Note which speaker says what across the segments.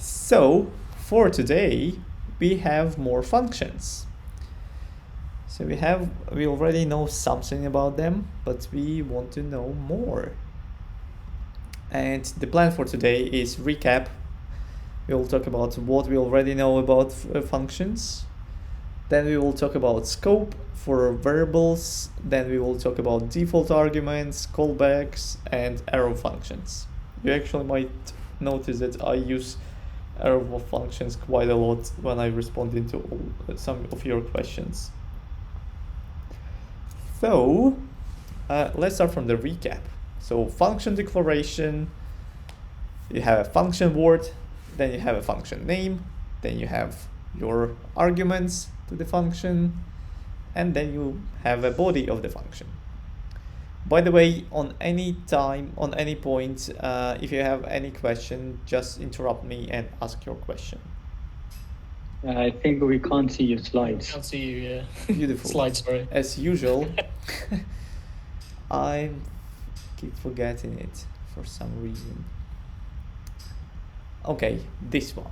Speaker 1: So for today, we have more functions. So we already know something about them, but we want to know more. And the plan for today is recap. We will talk about what we already know about functions. Then we will talk about scope for variables. Then we will talk about default arguments, callbacks, and arrow functions. You actually might notice that I use arrow functions quite a lot when I respond to some of your questions. So let's start from the recap. So function declaration, you have a function word, then you have a function name, then you have your arguments to the function, and then you have a body of the function. By the way, on any point, if you have any question, just interrupt me and ask your question.
Speaker 2: I think we can't see your slides.
Speaker 3: Can't see you, yeah.
Speaker 1: Beautiful.
Speaker 3: Slides, sorry.
Speaker 1: As usual, I keep forgetting it for some reason. Okay, this one.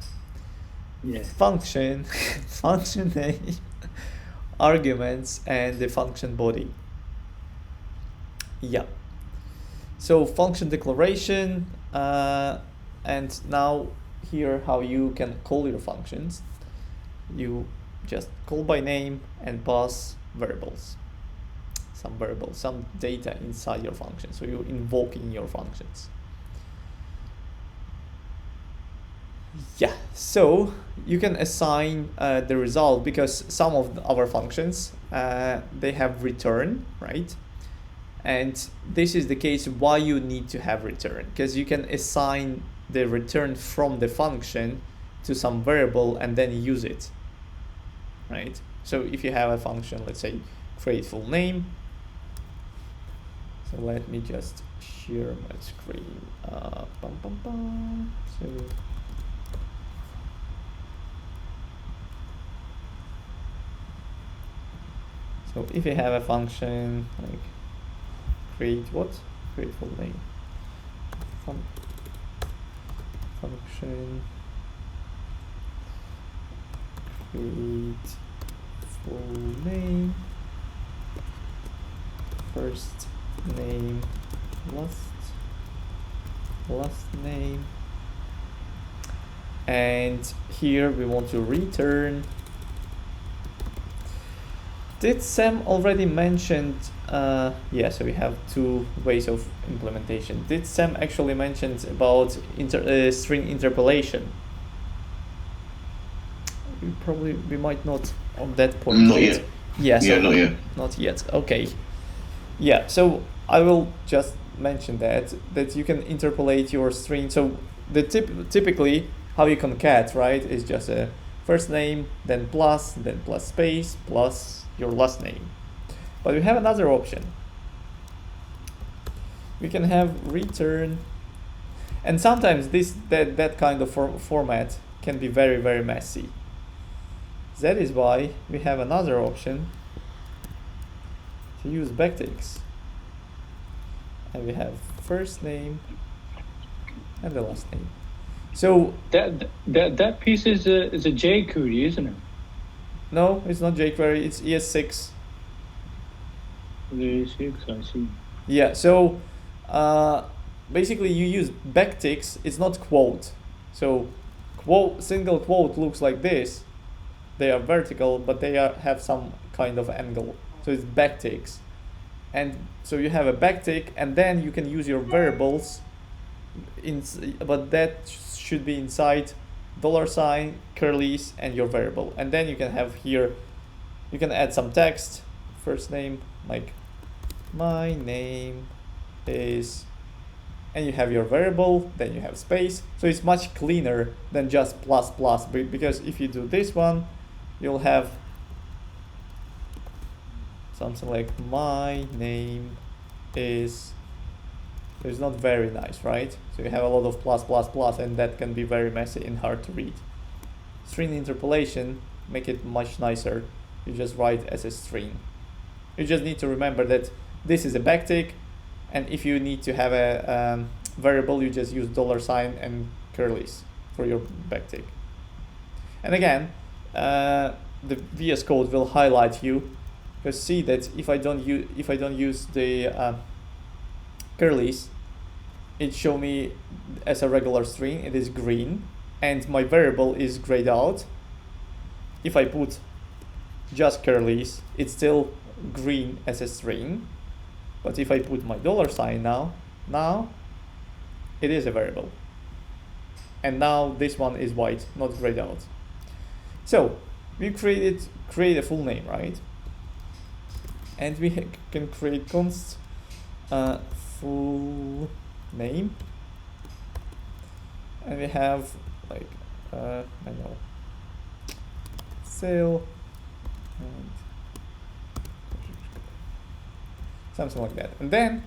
Speaker 2: Yeah.
Speaker 1: Function, function name, arguments, and the function body. Yeah. So function declaration, and now here how you can call your functions. You just call by name and pass variables. Some data inside your function. So you're invoking your functions. Yeah, so you can assign the result because some of our functions, they have return, right? And this is the case why you need to have return, because you can assign the return from the function to some variable and then use it, right? So if you have a function, let's say create full name. So let me just share my screen. So if you have a function like create full name, function create full name, first name, last name, and here we want to return. Did Sam already mentioned, yeah, so we have two ways of implementation. Did Sam actually mention about string interpolation? We might not on that point.
Speaker 4: Not yet.
Speaker 1: Yeah, so
Speaker 4: not yet.
Speaker 1: Not yet, okay. Yeah, so I will just mention that you can interpolate your string. So the typically how you concat, right, is just a first name, then plus space, plus your last name. But we have another option. We can have return, and sometimes that kind of format can be very, very messy. That is why we have another option to use backticks. And we have first name and the last name. So
Speaker 2: that piece is a jQuery, isn't it?
Speaker 1: No, it's not jQuery, it's ES6.
Speaker 2: ES6, I see.
Speaker 1: Yeah, so basically you use backticks, it's not quote. So single quote looks like this. They are vertical, but they have some kind of angle. So it's backticks. And so you have a backtick, and then you can use your variables, but that should be inside $, curlies, and your variable. And then you can have here, you can add some text, first name, like my name is, and you have your variable, then you have space. So it's much cleaner than just plus, because if you do this one, you'll have something like my name is, so it's not very nice, right? So you have a lot of plus, and that can be very messy and hard to read. String interpolation make it much nicer. You just write as a string. You just need to remember that this is a backtick, and if you need to have a variable, you just use $ and curlies. for your backtick. And again, the VS Code will highlight you, because see that if I don't use the curlies, it show me as a regular string. It is green, and my variable is grayed out. If I put just curlies, it's still green as a string. But if I put my $sign now it is a variable. And now this one is white, not grayed out. So we create a full name, right? And we can create const full name, and we have like I know sale and something like that. And then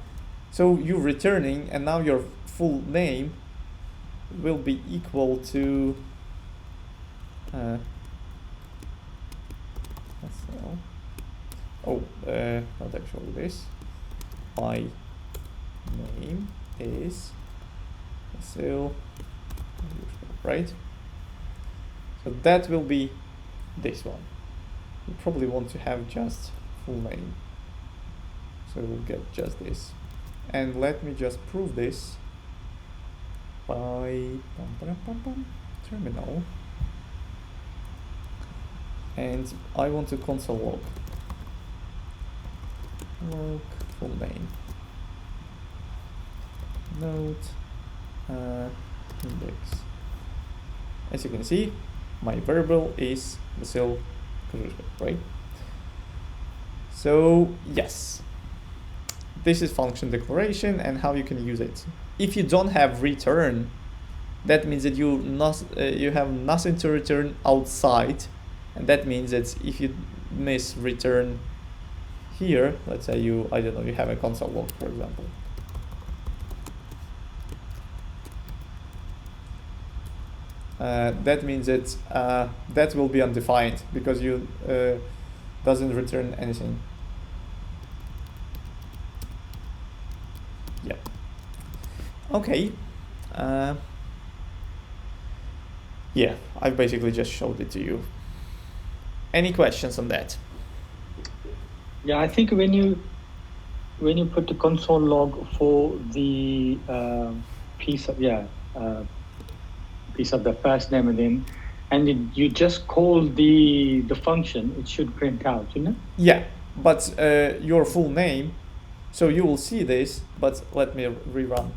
Speaker 1: so you're returning, and now your full name will be equal to not actually this. My name is sale, right? So that will be this one. You probably want to have just full name, so we'll get just this. And let me just prove this by terminal, and I want to console log full name note index. As you can see, my variable is Vasil, right? So yes, this is function declaration and how you can use it. If you don't have return, that means that you have nothing to return outside, and that means that if you miss return here, let's say you have a console log, for example. That means that that will be undefined because you doesn't return anything. Yeah. Okay. Yeah, I basically just showed it to you. Any questions on that?
Speaker 2: Yeah, I think when you put the console log for the piece of the first name and you just call the function, it should print out, you know?
Speaker 1: Yeah, but your full name, so you will see this, but let me rerun.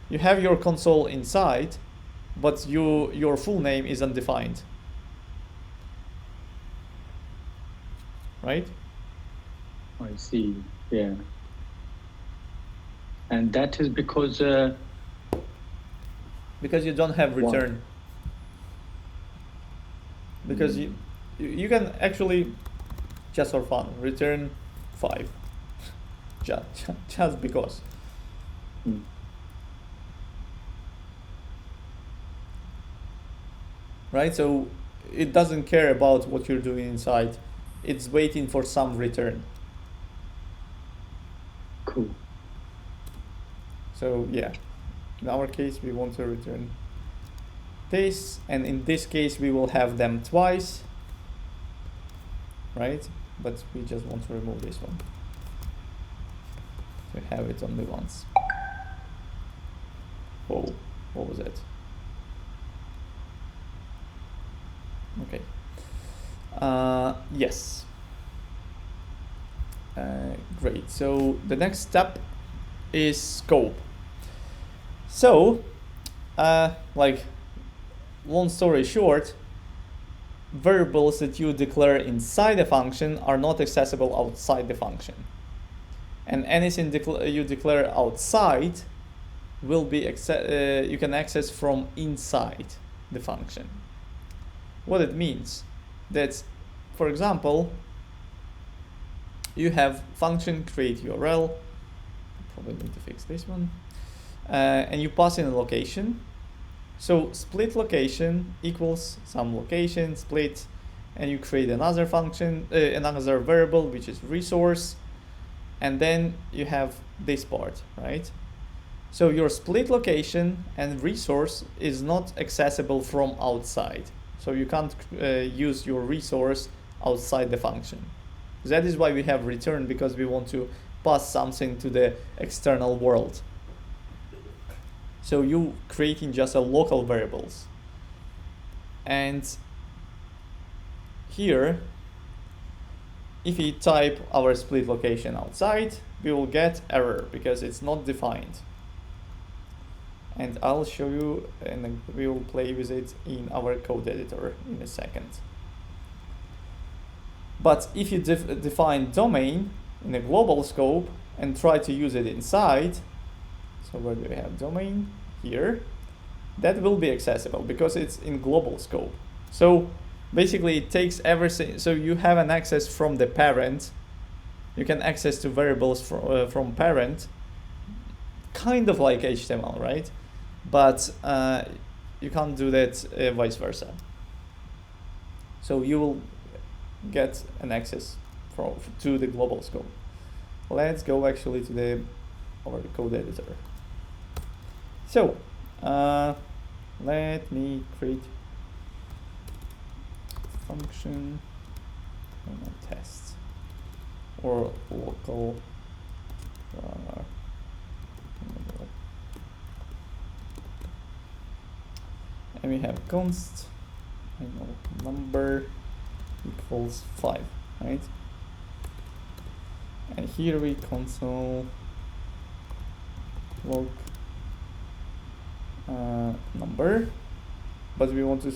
Speaker 1: You have your console inside, but your full name is undefined, right?
Speaker 2: I see. Yeah. And that is because
Speaker 1: you don't have return. Because you can actually, just for fun, return 5 just because. Right, so it doesn't care about what you're doing inside, it's waiting for some return.
Speaker 2: Cool.
Speaker 1: So yeah, in our case we want to return this, and in this case we will have them twice, right? But we just want to remove this one to have it only once. Whoa, what was that? Okay. Yes. Great. So the next step is scope. So, like, long story short, variables that you declare inside the function are not accessible outside the function, and anything you declare outside will be you can access from inside the function. What it means that, for example, you have function create URL, probably need to fix this one, and you pass in a location. So split location equals some location split, and you create another function, another variable, which is resource, and then you have this part, right? So your split location and resource is not accessible from outside. So you can't use your resource outside the function. That is why we have return, because we want to pass something to the external world. So you creating just a local variables. And here, if we type our split location outside, we will get error because it's not defined. And I'll show you, and then we will play with it in our code editor in a second. But if you define domain in a global scope and try to use it inside, so where do we have domain? Here. That will be accessible because it's in global scope. So basically it takes everything, so you have an access from the parent, you can access to variables from parent, kind of like HTML, right? But you can't do that vice versa. So you will get an access to the global scope. Let's go actually to our code editor. So let me create function test or local and we have const number equals 5, right? And here we console log number, but we want to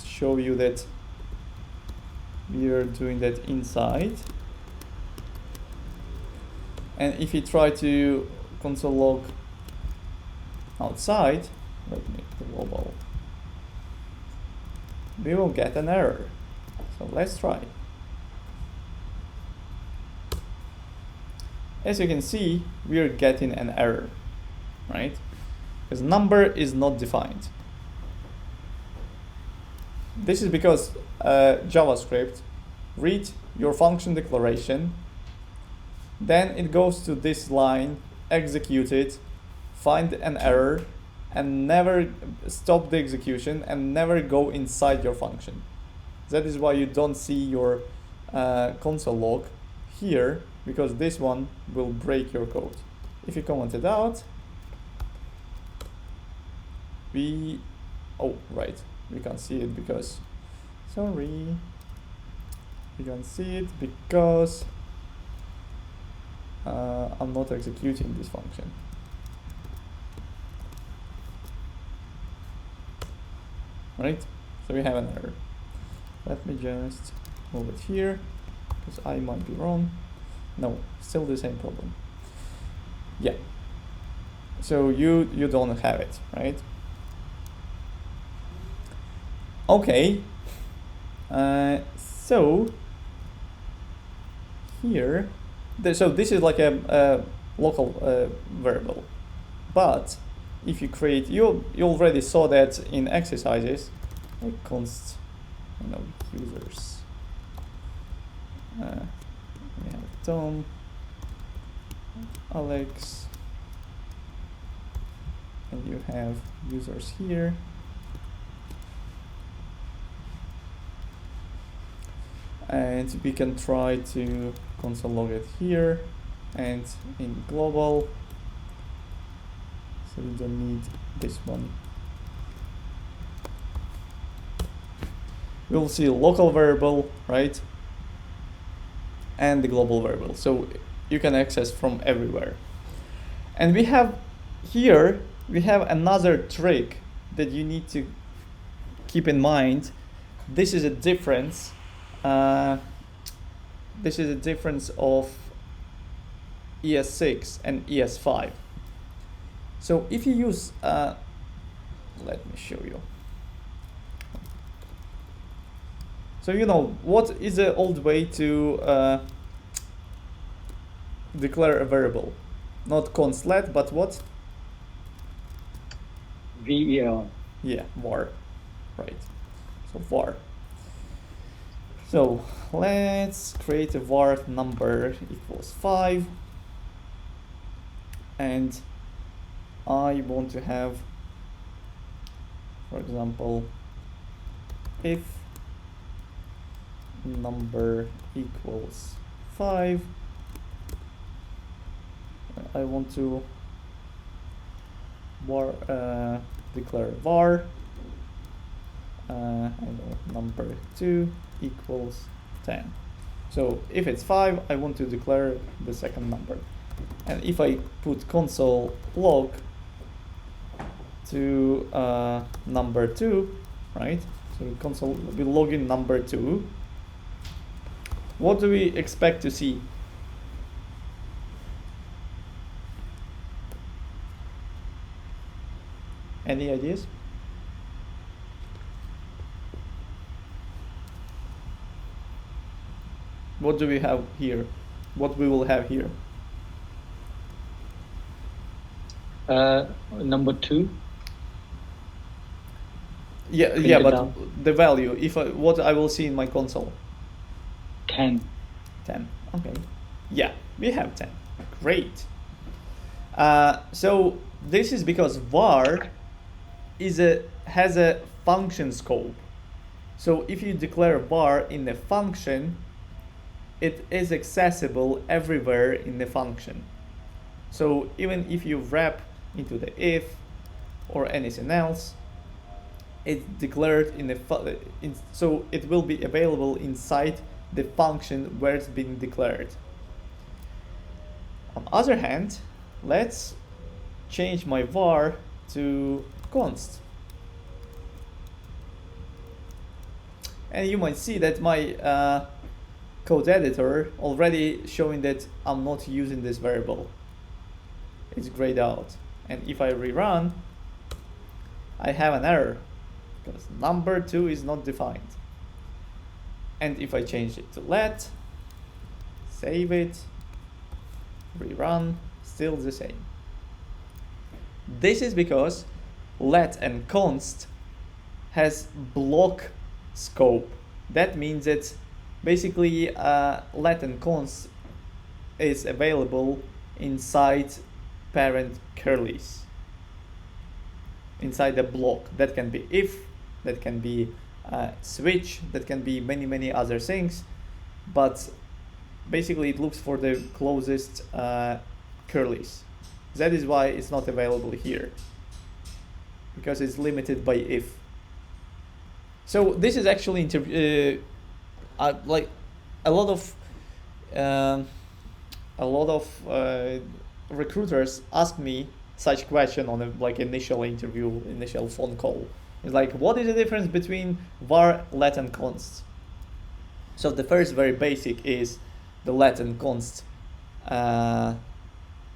Speaker 1: show you that we are doing that inside. And if you try to console log outside, let me global, we will get an error. So let's try. As you can see, we are getting an error, right? Because number is not defined. This is because JavaScript reads your function declaration, then it goes to this line, execute it, find an error, and never stop the execution and never go inside your function. That is why you don't see your console log here, because this one will break your code. If you comment it out, we can't see it because, sorry, we can't see it because I'm not executing this function. Right? So we have an error. Let me just move it here because I might be wrong. No, still the same problem. Yeah. So you don't have it, right? Okay. So here, so this is like a local variable, but if you create, you already saw that in exercises, like const, users. We have Tom, Alex, and you have users here. And we can try to console log it here and in global. So we don't need this one. We'll see local variable, right? And the global variable. So you can access from everywhere. And we have here, we have another trick that you need to keep in mind. This is a difference. This is a difference of ES6 and ES5. So if you use, let me show you. So what is the old way to declare a variable? Not const let, but what?
Speaker 2: VEL.
Speaker 1: Yeah, var, right? So var. So let's create a var number equals 5, and I want to have, for example, if number equals 5, I want to declare var I know number 2 equals 10. So if it's 5, I want to declare the second number. And if I put console log to number 2, right? So console will log in number 2. What do we expect to see? Any ideas? What do we have here? What we will have here?
Speaker 2: Number 2.
Speaker 1: Yeah, but
Speaker 2: down.
Speaker 1: the value, what I will see in my console?
Speaker 2: 10.
Speaker 1: 10. Okay. Yeah, we have 10. Great. So this is because var has a function scope. So if you declare var in a function, it is accessible everywhere in the function. So even if you wrap into the if or anything else, it's declared in the so it will be available inside the function where it's been declared. On the other hand, let's change my var to const. And you might see that my code editor already showing that I'm not using this variable. It's grayed out. And if I rerun, I have an error because number 2 is not defined. And if I change it to let, save it, rerun, still the same. This is because let and const has block scope. That means that basically let and const is available inside parent curlies, inside the block. That can be if, that can be switch, that can be many other things, but basically it looks for the closest curlies. That is why it's not available here, because it's limited by if. So this is actually like a lot of recruiters ask me such question on a initial interview, initial phone call. It's like, what is the difference between var, let, and const? So the first very basic is the let and const.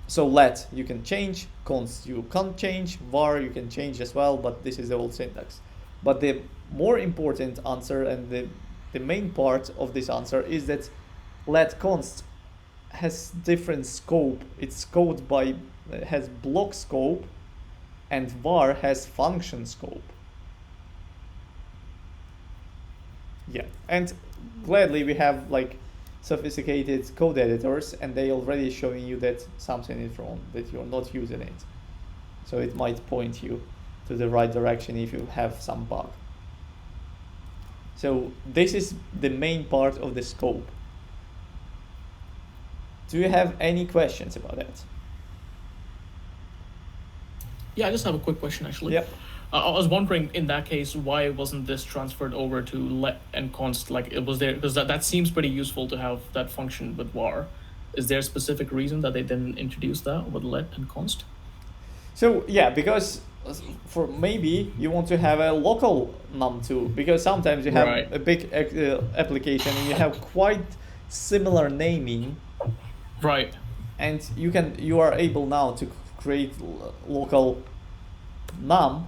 Speaker 1: So let you can change, const you can't change, var you can change as well, but this is the old syntax. But the more important answer and the main part of this answer is that let const has different scope. It's scoped by, has block scope, and var has function scope. Yeah, and gladly we have sophisticated code editors, and they already showing you that something is wrong, that you're not using it. So it might point you to the right direction if you have some bug. So this is the main part of the scope. Do you have any questions about that?
Speaker 3: Yeah, I just have a quick question actually.
Speaker 1: Yep.
Speaker 3: I was wondering, in that case, why wasn't this transferred over to let and const? Like it was there, because that seems pretty useful to have that function with var. Is there a specific reason that they didn't introduce that with let and const?
Speaker 1: So yeah, because for maybe you want to have a local num2, because sometimes you have
Speaker 3: Right.
Speaker 1: a big application and you have quite similar naming,
Speaker 3: Right.
Speaker 1: and you are able now to create local num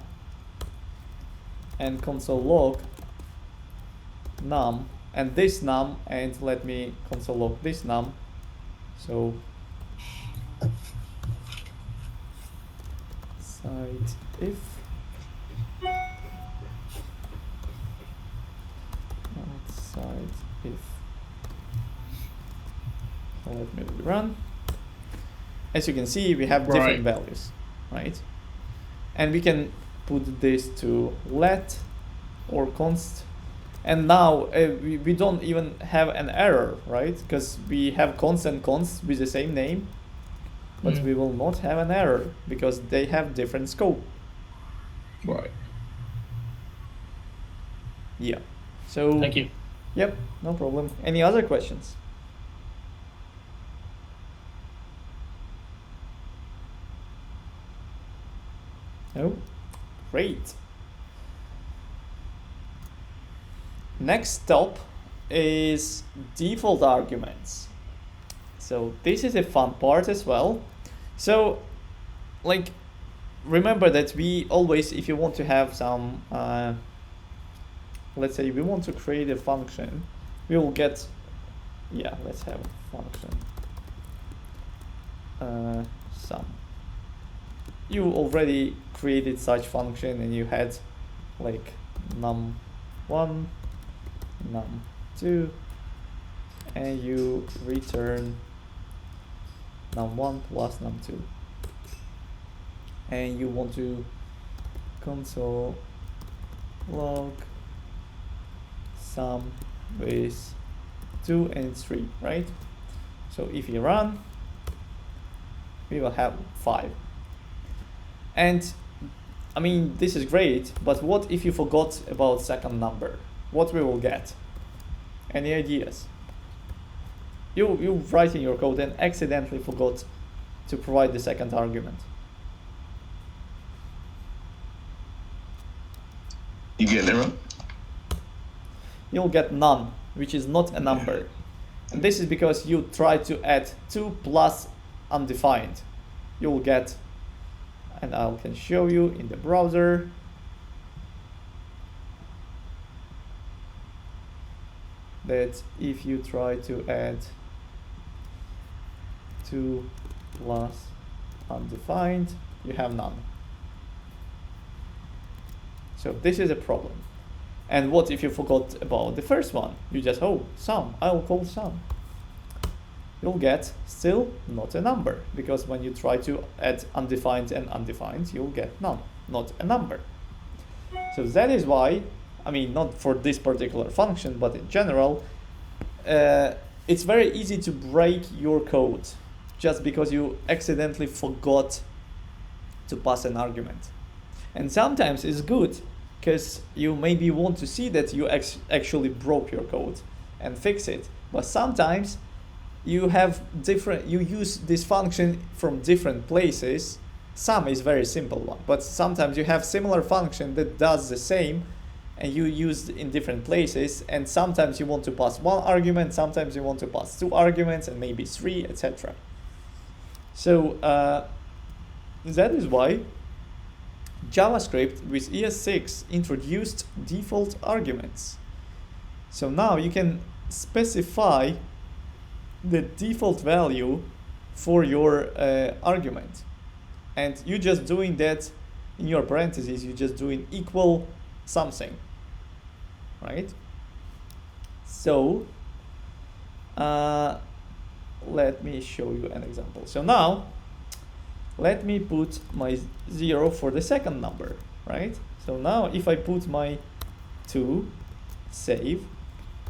Speaker 1: and console log num and this num, and let me console log this num. So site if site if, so let me run. As you can see, we have different
Speaker 3: Right.
Speaker 1: values, right? and we can put this to let or const, and now we don't even have an error, right? Because we have const and const with the same name, but we will not have an error because they have different scope.
Speaker 3: Right.
Speaker 1: Yeah. So
Speaker 3: Thank you.
Speaker 1: Yep, no problem. Any other questions? No? Great. Next stop is default arguments. So this is a fun part as well. So like remember that we always, if you want to have some let's say we want to create a function, we will get, yeah, let's have a function sum. You already created such function and you had like num1, num2, and you return num1 plus num2, and you want to console log sum with 2 and 3, right? So if you run, we will have 5. And I mean, this is great, but what if you forgot about second number? What we will get? Any ideas? You write in your code and accidentally forgot to provide the second argument.
Speaker 4: You get an error?
Speaker 1: You'll get none, which is not a number. And this is because you try to add 2 plus undefined. You'll get, and I can show you in the browser. That if you try to add 2 plus undefined, you have none. So this is a problem. And what if you forgot about the first one? You just, oh, sum, I'll call sum. You'll get still not a number, because when you try to add undefined and undefined, you'll get none, not a number. So that is why, I mean, not for this particular function, but in general, it's very easy to break your code just because you accidentally forgot to pass an argument. And sometimes it's good because you maybe want to see that you actually broke your code and fix it. But sometimes you have you use this function from different places. Sum is very simple one, but sometimes you have similar function that does the same and you use in different places, and sometimes you want to pass 1 argument, sometimes you want to pass 2 arguments and maybe 3, etc. So that is why JavaScript with ES6 introduced default arguments. So now you can specify the default value for your argument, and you just doing that in your parentheses, you just doing equal something, right? So let me show you an example. So now let me put my 0 for the second number, right? So now if I put my 2, save,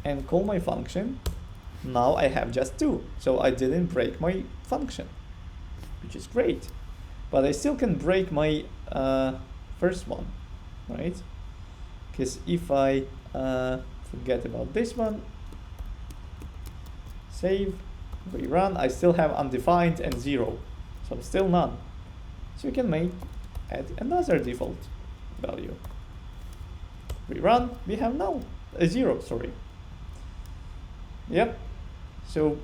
Speaker 1: and call my function, now I have just 2. So I didn't break my function, which is great. But I still can break my first one, right? Because if I forget about this one, save, rerun, I still have undefined and 0. So still none. So you can add another default value. Rerun, we have now a 0, sorry. Yep. So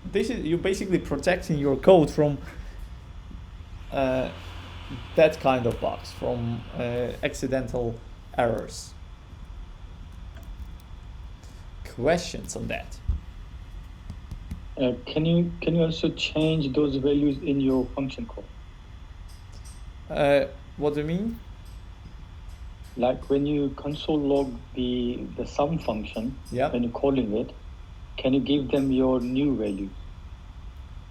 Speaker 1: this is you basically protecting your code from that kind of bugs, from accidental errors. Questions on that?
Speaker 2: Can you also change those values in your function call?
Speaker 1: What do you mean?
Speaker 2: Like when you console log the sum function,
Speaker 1: Yeah.
Speaker 2: when you're calling it, can you give them your new value?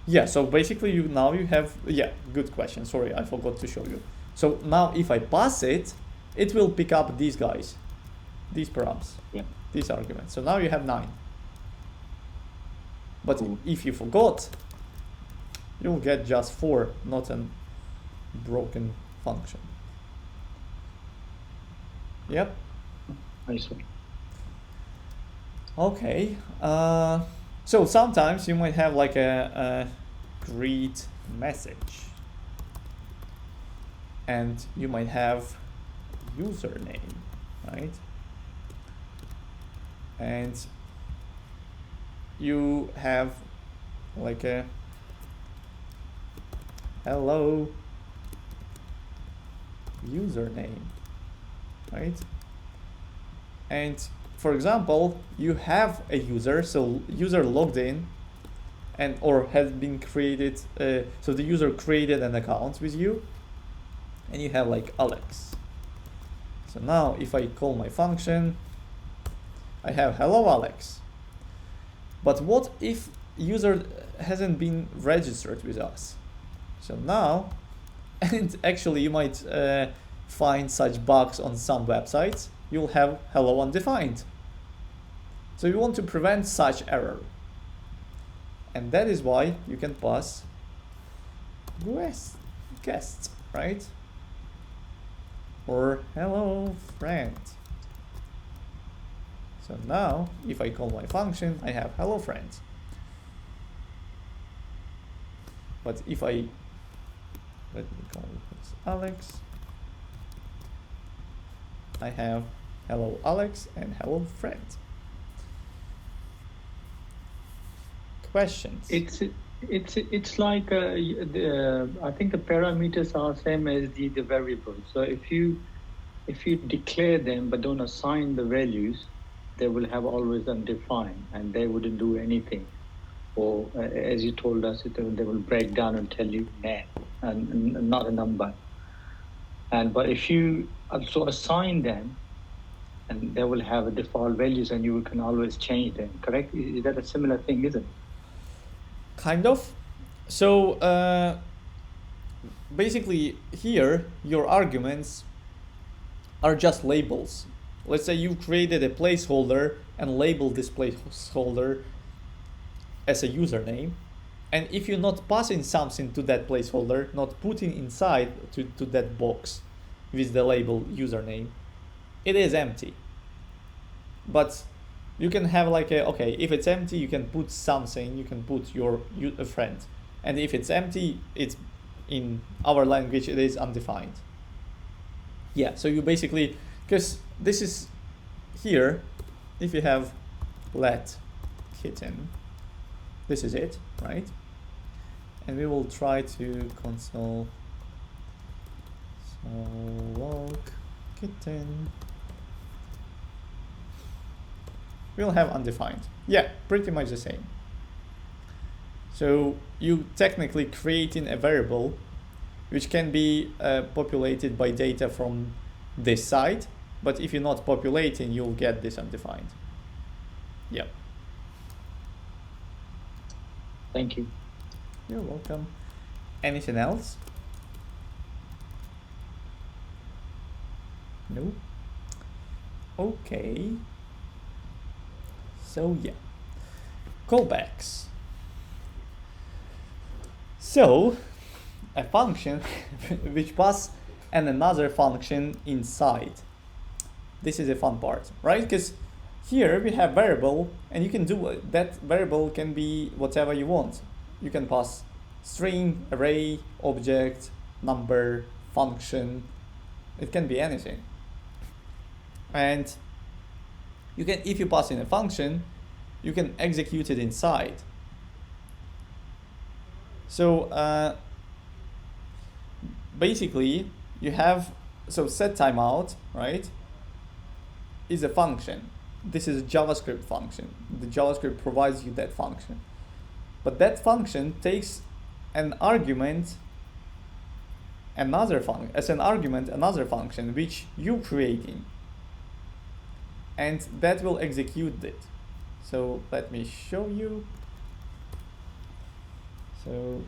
Speaker 1: Yeah, so basically you have, yeah, good question. Sorry, I forgot to show you. So now if I pass it, it will pick up these guys, these params, these arguments. So now you have 9. But if you forgot, you'll get just 4, not a broken function. Yep.
Speaker 2: I see.
Speaker 1: Okay. So sometimes you might have like a greet message, and you might have username, right? And you have like a hello username, right? And for example, you have a user, so user logged in and or has been created, so the user created an account with you, and you have like Alex. So now if I call my function, I have hello Alex. But what if user hasn't been registered with us? So now, and actually you might find such bugs on some websites, you'll have hello undefined. So you want to prevent such error. And that is why you can pass guest, right? Or hello friend. So now, if I call my function, I have hello friend. But if I, let me call this Alex, I have hello Alex and hello friend. Questions?
Speaker 2: It's like I think the parameters are same as the variables. So if you declare them but don't assign the values, they will have always undefined and they wouldn't do anything. Or as you told us, they will break down and tell you name and not a number. But if you also assign them, and they will have a default values and you can always change them, correct? Is that a similar thing, isn't it?
Speaker 1: Kind of. So basically here your arguments are just labels. Let's say you created a placeholder and labeled this placeholder as a username, and if you're not passing something to that placeholder, not putting inside to that box with the label username, it is empty. But you can have like okay, if it's empty, you can put something, you can put your friend, and if it's empty, it's in our language it is undefined. Yeah, so you basically, because this is here, if you have let kitten, this is it, right? And we will try to console so log kitten. We'll have undefined. Yeah, pretty much the same. So you technically creating a variable which can be populated by data from this side, but if you're not populating, you'll get this undefined. Yep.
Speaker 2: Thank you.
Speaker 1: You're welcome. Anything else? No? Okay. So yeah. Callbacks. So a function which pass and another function inside. This is a fun part, right? Because here we have variable, and you can do that variable can be whatever you want. You can pass string, array, object, number, function. It can be anything. And you can, if you pass in a function, you can execute it inside. So basically you have, so set timeout, right, is a function. This is a JavaScript function. The JavaScript provides you that function. But that function takes an argument, another function which you're creating. And that will execute it. So let me show you. So,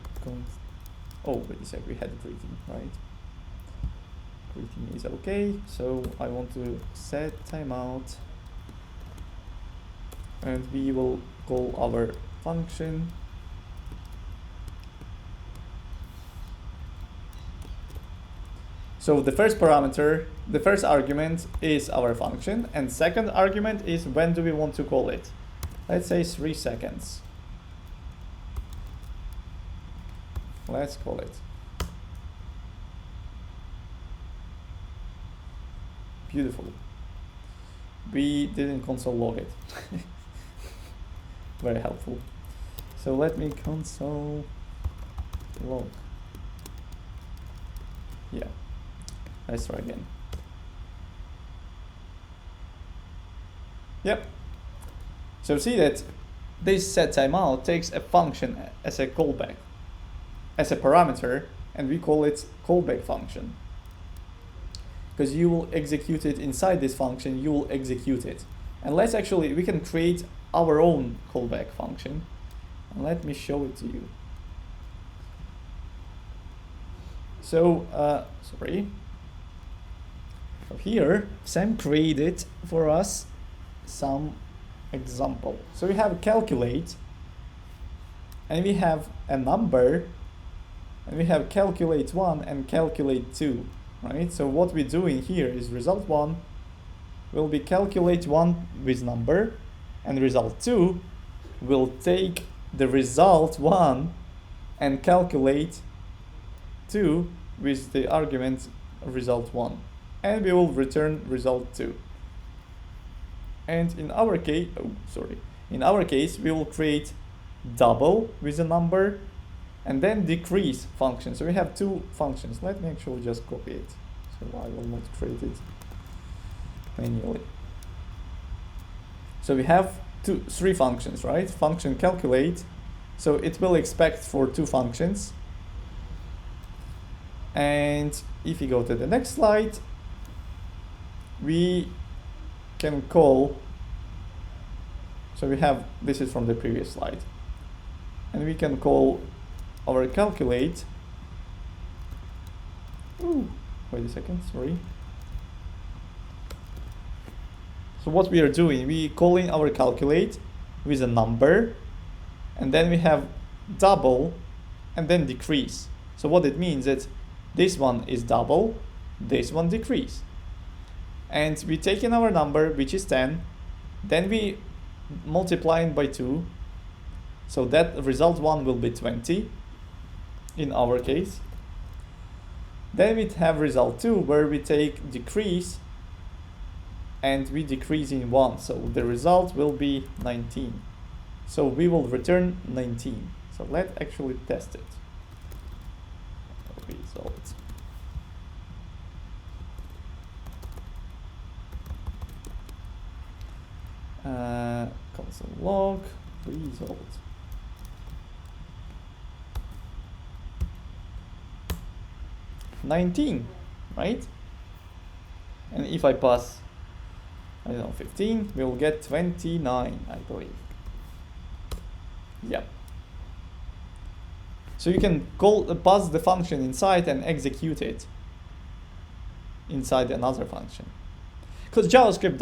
Speaker 1: oh, wait a sec, we had greeting, right? Everything is okay. So I want to set timeout, and we will call our function. So the first parameter, the first argument is our function, and second argument is when do we want to call it. Let's say 3 seconds. Let's call it. Beautiful. We didn't console log it. Very helpful. So let me console log. Yeah. Let's try again. Yep. So see that this set timeout takes a function as a callback, as a parameter, and we call it callback function. Because you will execute it inside this function, you will execute it. And let's actually, we can create our own callback function. And let me show it to you. So, sorry. So here, Sam created for us some example. So we have calculate, and we have a number, and we have calculate 1 and calculate 2, right? So what we're doing here is result 1 will be calculate 1 with number, and result 2 will take the result 1 and calculate 2 with the argument result 1, and we will return result 2. And in our case, in our case, we will create double with a number and then decrease function. So we have two functions. Let me actually just copy it. So I will not create it manually. So we have three functions, right? Function calculate. So it will expect for two functions. And if you go to the next slide, we can call, so we have, this is from the previous slide, and we can call our calculate. Ooh, wait a second, sorry. So what we are doing, we calling our calculate with a number, and then we have double and then decrease. So what it means is this one is double, this one decrease. And we take in our number, which is 10, then we multiply it by 2, so that result 1 will be 20 in our case. Then we have result 2 where we take decrease and we decrease in 1, so the result will be 19. So we will return 19. So let's actually test it. Result. Console log result. $19, right? And if I pass, I don't know, 15, we will get 29, I believe. Yep. So you can pass the function inside and execute it inside another function. Because JavaScript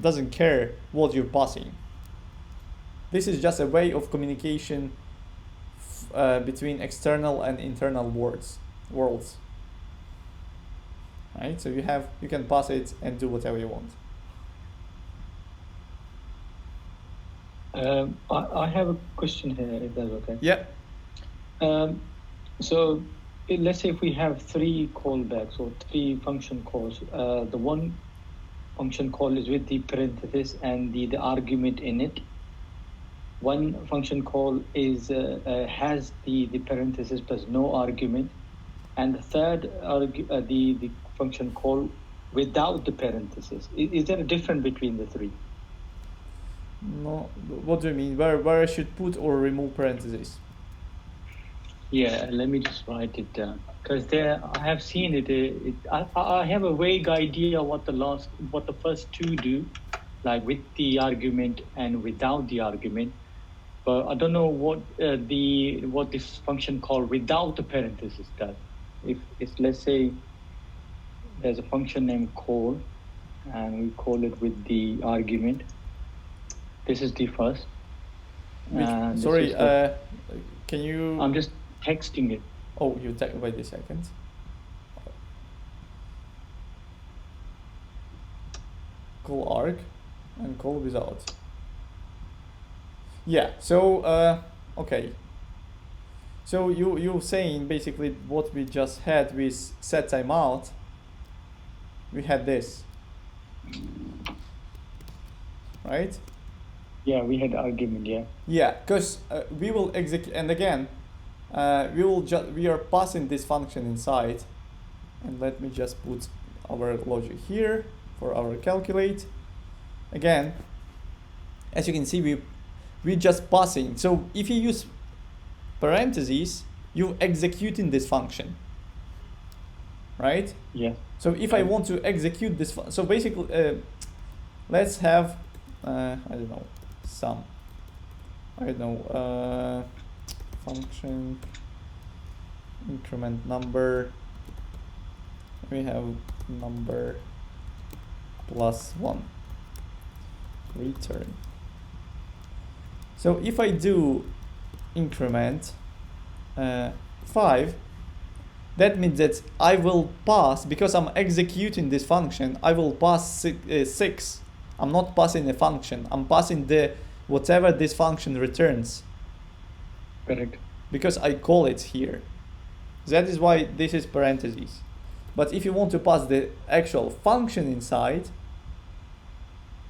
Speaker 1: doesn't care what you're passing. This is just a way of communication between external and internal worlds. Right? So you can pass it and do whatever you want.
Speaker 2: I have a question here, if that's okay.
Speaker 1: Yeah.
Speaker 2: So let's say if we have 3 callbacks or 3 function calls, the one function call is with the parenthesis and the argument in it. One function call is has the parenthesis plus no argument, and the third the function call without the parenthesis. Is there a difference between the 3?
Speaker 1: No. What do you mean? Where I should put or remove parentheses?
Speaker 2: Yeah, let me just write it down, because there I have seen it. I have a vague idea what the first 2 do, like with the argument and without the argument, but I don't know what this function called without the parenthesis does. If it's, let's say, there's a function named call, and we call it with the argument. This is the first. And
Speaker 1: sorry, can you?
Speaker 2: I'm just texting it.
Speaker 1: Oh, you wait a second. Call arg and call without. Yeah. So okay. So you're saying basically what we just had with set timeout. We had this, right?
Speaker 2: Yeah, we had argument. Yeah.
Speaker 1: Yeah, because we will execute, and again, we are passing this function inside, and let me just put our logic here for our calculate. Again, as you can see, we just passing. So if you use parentheses, you executing this function, right?
Speaker 2: Yeah.
Speaker 1: So if I want to execute this, so basically, let's have, I don't know, function increment number. We have number +1 return. So if I do increment 5, that means that I will pass, because I'm executing this function, I will pass 6. I'm not passing a function, I'm passing the whatever this function returns.
Speaker 2: Correct.
Speaker 1: Because I call it here. That is why this is parentheses. But if you want to pass the actual function inside,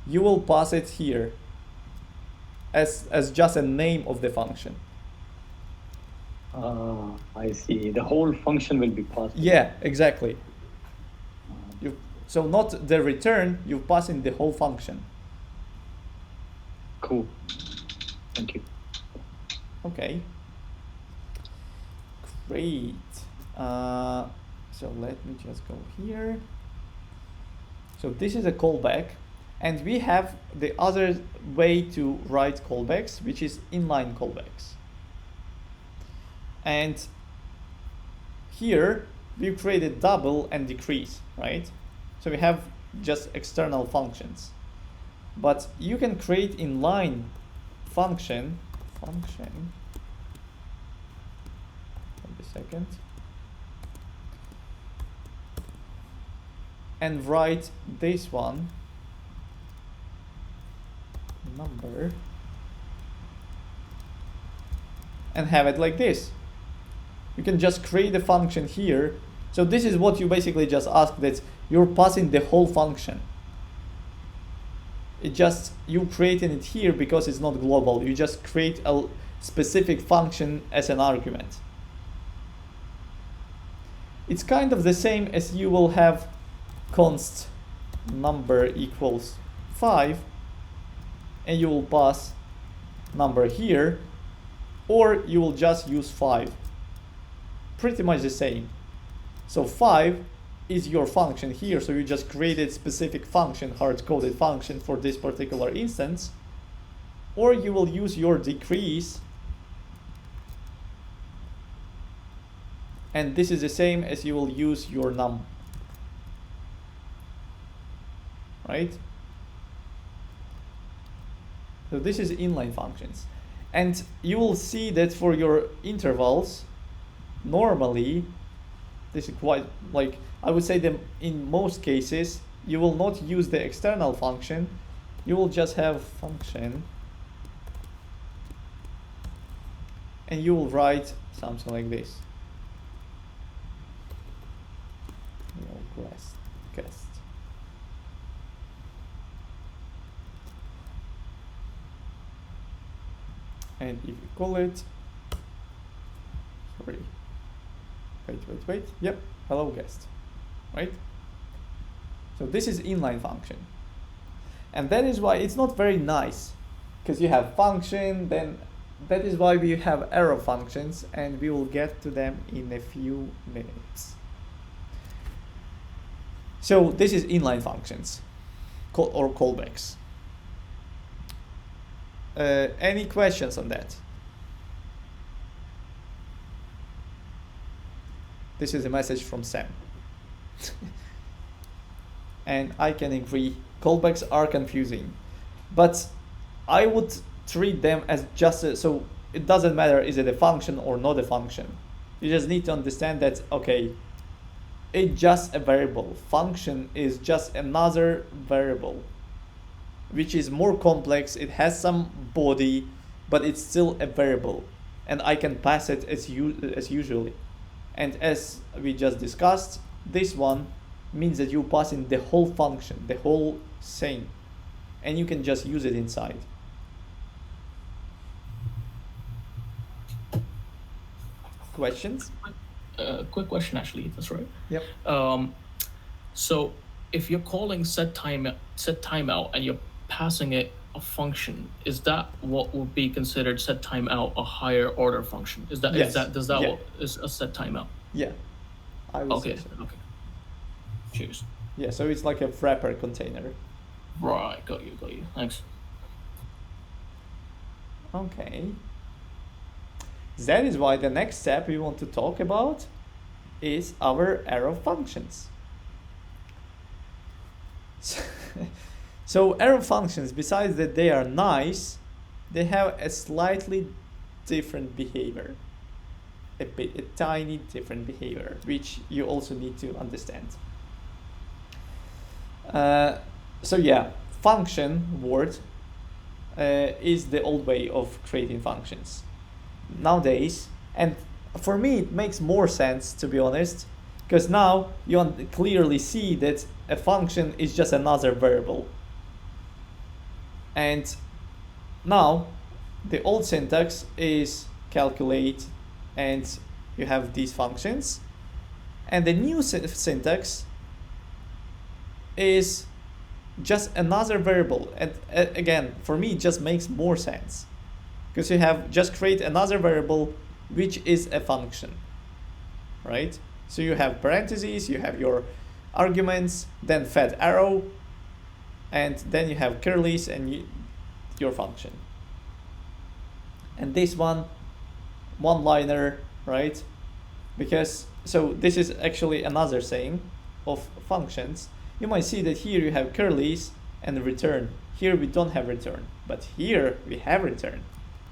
Speaker 1: you will pass it here as just a name of the function.
Speaker 2: I see. The whole function will be passed.
Speaker 1: Yeah, exactly. So not the return, you pass in the whole function.
Speaker 2: Cool. Thank you.
Speaker 1: Okay. Great. So let me just go here. So this is a callback, and we have the other way to write callbacks, which is inline callbacks. And here we've created double and decrease, right? So we have just external functions. But you can create inline function. Wait a second. And write this one number and have it like this. You can just create a function here. So this is what you basically just ask, that you're passing the whole function. It just, you creating it here because it's not global. You just create a specific function as an argument. It's kind of the same as you will have const number equals 5, and you will pass number here, or you will just use 5. Pretty much the same. So 5 is your function here, so you just created specific function, hard-coded function for this particular instance, or you will use your decrease, and this is the same as you will use your num, right? So this is inline functions, and you will see that for your intervals, normally, this is quite, like, I would say that in most cases, you will not use the external function, you will just have function, and you will write something like this. Guest. And if you call it, sorry, wait, yep, hello guest, right? So this is inline function. And that is why it's not very nice, because you have function, then that is why we have arrow functions, and we will get to them in a few minutes. So this is inline functions, or callbacks. Any questions on that? This is a message from Sam. and I can agree, callbacks are confusing, but I would treat them as just so it doesn't matter is it a function or not a function. You just need to understand that, okay, it's just a variable. Function is just another variable, which is more complex. It has some body, but it's still a variable, and I can pass it as usually. And as we just discussed, this one means that you pass in the whole function, the whole thing, and you can just use it inside. Questions?
Speaker 3: Quick question, actually. That's right.
Speaker 1: Yep.
Speaker 3: So if you're calling set timeout and you're passing it a function, is that what would be considered set timeout, a higher order function? Is that
Speaker 1: Yes. Yeah.
Speaker 3: what is a set timeout?
Speaker 1: Yeah, I would
Speaker 3: Okay.
Speaker 1: say so.
Speaker 3: Okay. Cheers.
Speaker 1: Yeah, so it's like a wrapper container.
Speaker 3: Right. Got you. Thanks.
Speaker 1: Okay. That is why the next step we want to talk about is our arrow functions. So arrow functions, besides that they are nice, they have a slightly different behavior. A tiny different behavior, which you also need to understand. So yeah, function word is the old way of creating functions nowadays, and for me it makes more sense, to be honest, because now you clearly see that a function is just another variable. And now the old syntax is calculate, and you have these functions, and the new syntax is just another variable. And again, for me it just makes more sense, because you have just create another variable which is a function, right? So you have parentheses, you have your arguments, then fed arrow, and then you have curlies and your function. And this one-liner, right? Because, so this is actually another saying of functions. You might see that here you have curlies and return. Here we don't have return, but here we have return.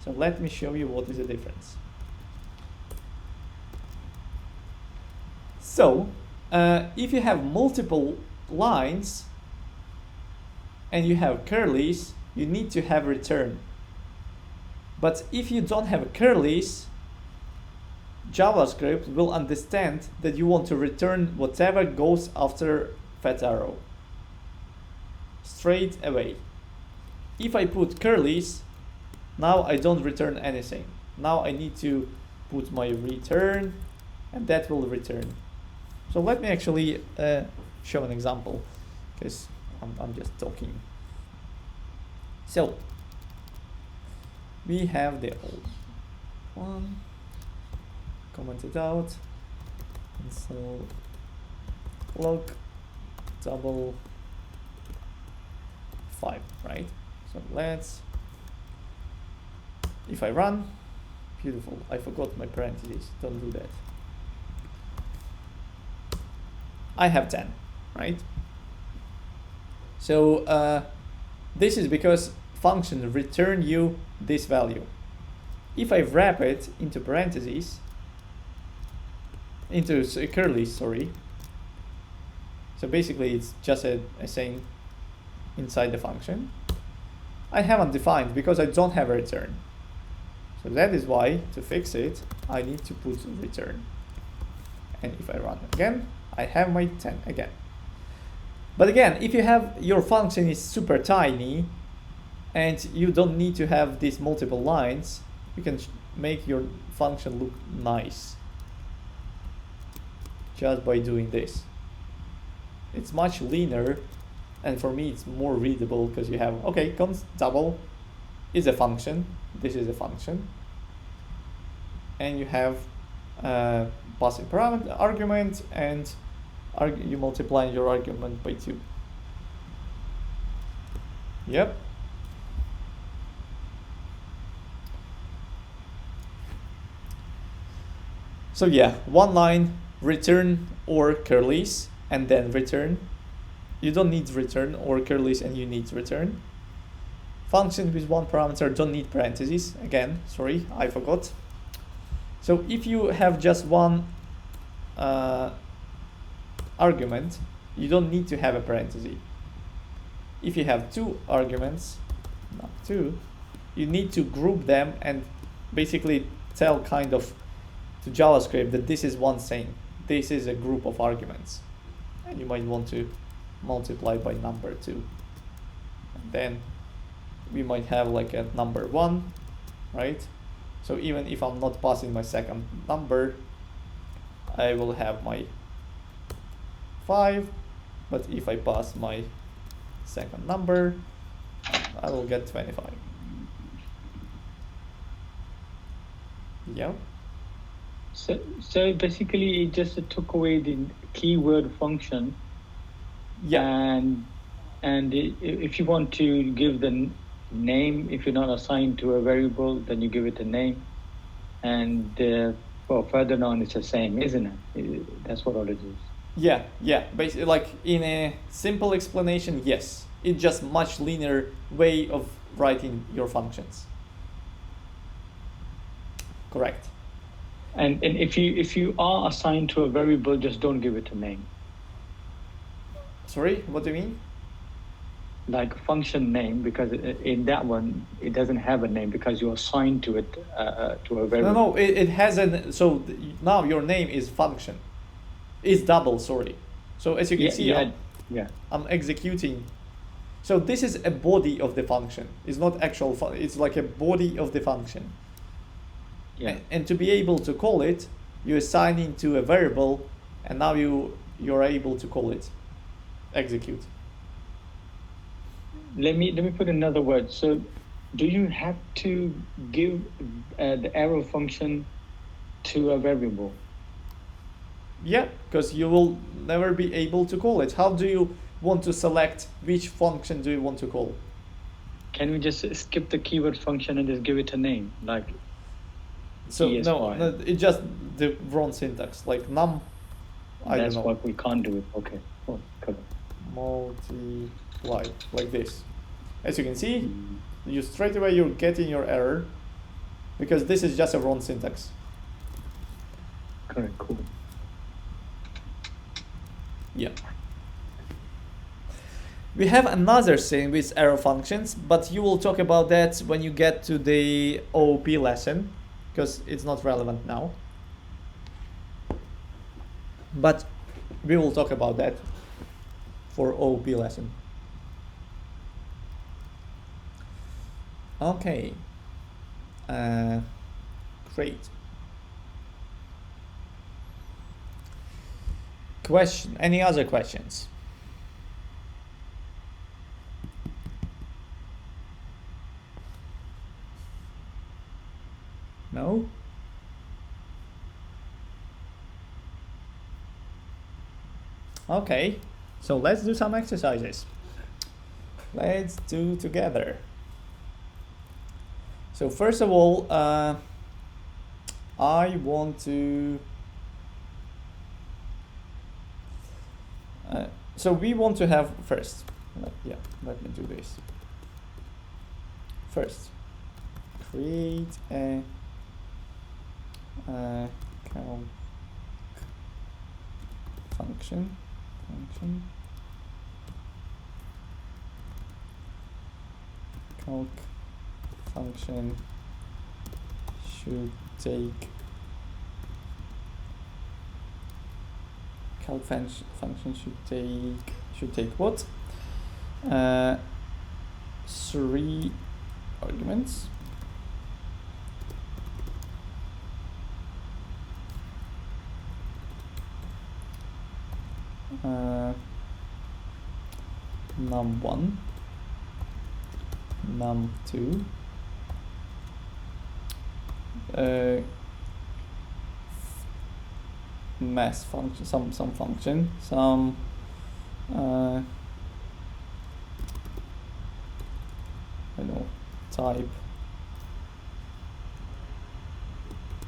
Speaker 1: So let me show you what is the difference. So if you have multiple lines and you have curlies, you need to have return. But if you don't have curlies, JavaScript will understand that you want to return whatever goes after fat arrow straight away. If I put curlies, now I don't return anything. Now I need to put my return, and that will return. So let me actually show an example, because I'm just talking. So we have the old one, comment it out, and so log double 5, right? So let's, if I run, beautiful, I forgot my parentheses, don't do that. I have 10, right? So this is because function return you this value. If I wrap it into parentheses, into curly, sorry. So basically it's just a saying inside the function. I haven't defined because I don't have a return. So that is why, to fix it, I need to put return. And if I run again, I have my 10 again. But again, if you have your function is super tiny and you don't need to have these multiple lines, you can make your function look nice just by doing this. It's much leaner, and for me it's more readable because you have, okay, const double is a function, this is a function, and you have passing parameter argument, and you multiply your argument by 2. Yep. So yeah, one line, return or curlies, and then return. you don't need return, or curly's and you need return. Function with one parameter don't need parentheses. Again, sorry, I forgot. So if you have just one argument, you don't need to have a parenthesis. If you have two arguments, not two, you need to group them and basically tell kind of to JavaScript that this is one thing. This is a group of arguments. And you might want to multiply by number 2. And then we might have like a number 1, right? So even if I'm not passing my second number, I will have my 5, but if I pass my second number, I will get 25. Yeah.
Speaker 2: So basically, it just took away the keyword function.
Speaker 1: Yeah.
Speaker 2: And if you want to give the name, if you're not assigned to a variable, then you give it a name. And well, further on, it's the same, isn't it? That's what all it is.
Speaker 1: Yeah, yeah. Basically, like in a simple explanation, yes. It's just much linear way of writing your functions. Correct.
Speaker 2: And if you are assigned to a variable, just don't give it a name.
Speaker 1: Sorry, what do you mean?
Speaker 2: Like function name, because in that one it doesn't have a name because you're assigned to it to a variable.
Speaker 1: No, it has an. So now your name is function. Is double. Sorry. So as you can see, I'm executing. So this is a body of the function. It's not actual. It's like a body of the function.
Speaker 2: Yeah.
Speaker 1: And to be able to call it, you assign it to a variable, and now you're able to call it, execute.
Speaker 2: Let me put another word. So, do you have to give the arrow function to a variable?
Speaker 1: Yeah, because you will never be able to call it. How do you want to select which function do you want to call?
Speaker 2: Can we just skip the keyword function and just give it a name, like?
Speaker 1: So no, it's just the wrong syntax. Like num, I don't know.
Speaker 2: That's what we can't do it. Okay, cool.
Speaker 1: Multiply like this. As you can see, you straight away you're getting your error because this is just a wrong syntax.
Speaker 2: Correct. Cool.
Speaker 1: Yeah. We have another thing with arrow functions, but you will talk about that when you get to the OOP lesson, because it's not relevant now. But we will talk about that for OOP lesson. Okay. Great. Question. Any other questions? No? Okay, so let's do some exercises. Let's do together. So first of all, I want to so we want to have first, let me do this. First, create a calc function. Calc function should take function should take what? 3 arguments. num1, num2, mass function, some function, some I don't know, type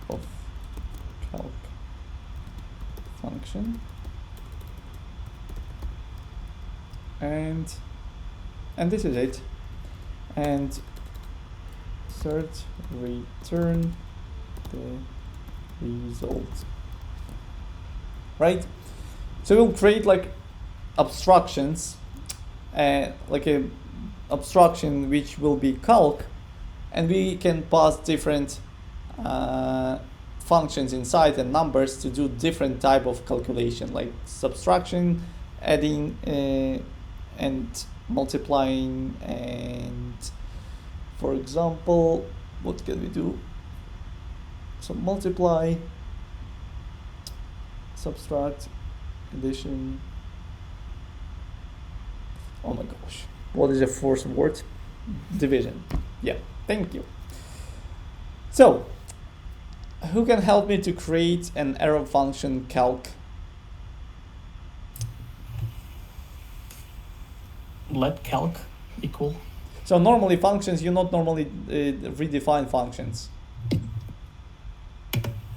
Speaker 1: of calc function. and this is it. And third, return the result. Right? So we'll create like abstractions, like a abstraction which will be calc, and we can pass different functions inside and numbers to do different type of calculation, like subtraction, adding, and multiplying, and for example, what can we do? So multiply, subtract, addition. Oh my gosh, what is the fourth word? Division. Yeah, thank you. So, who can help me to create an arrow function calc?
Speaker 3: Let calc equal.
Speaker 1: So normally functions, you not normally redefine functions.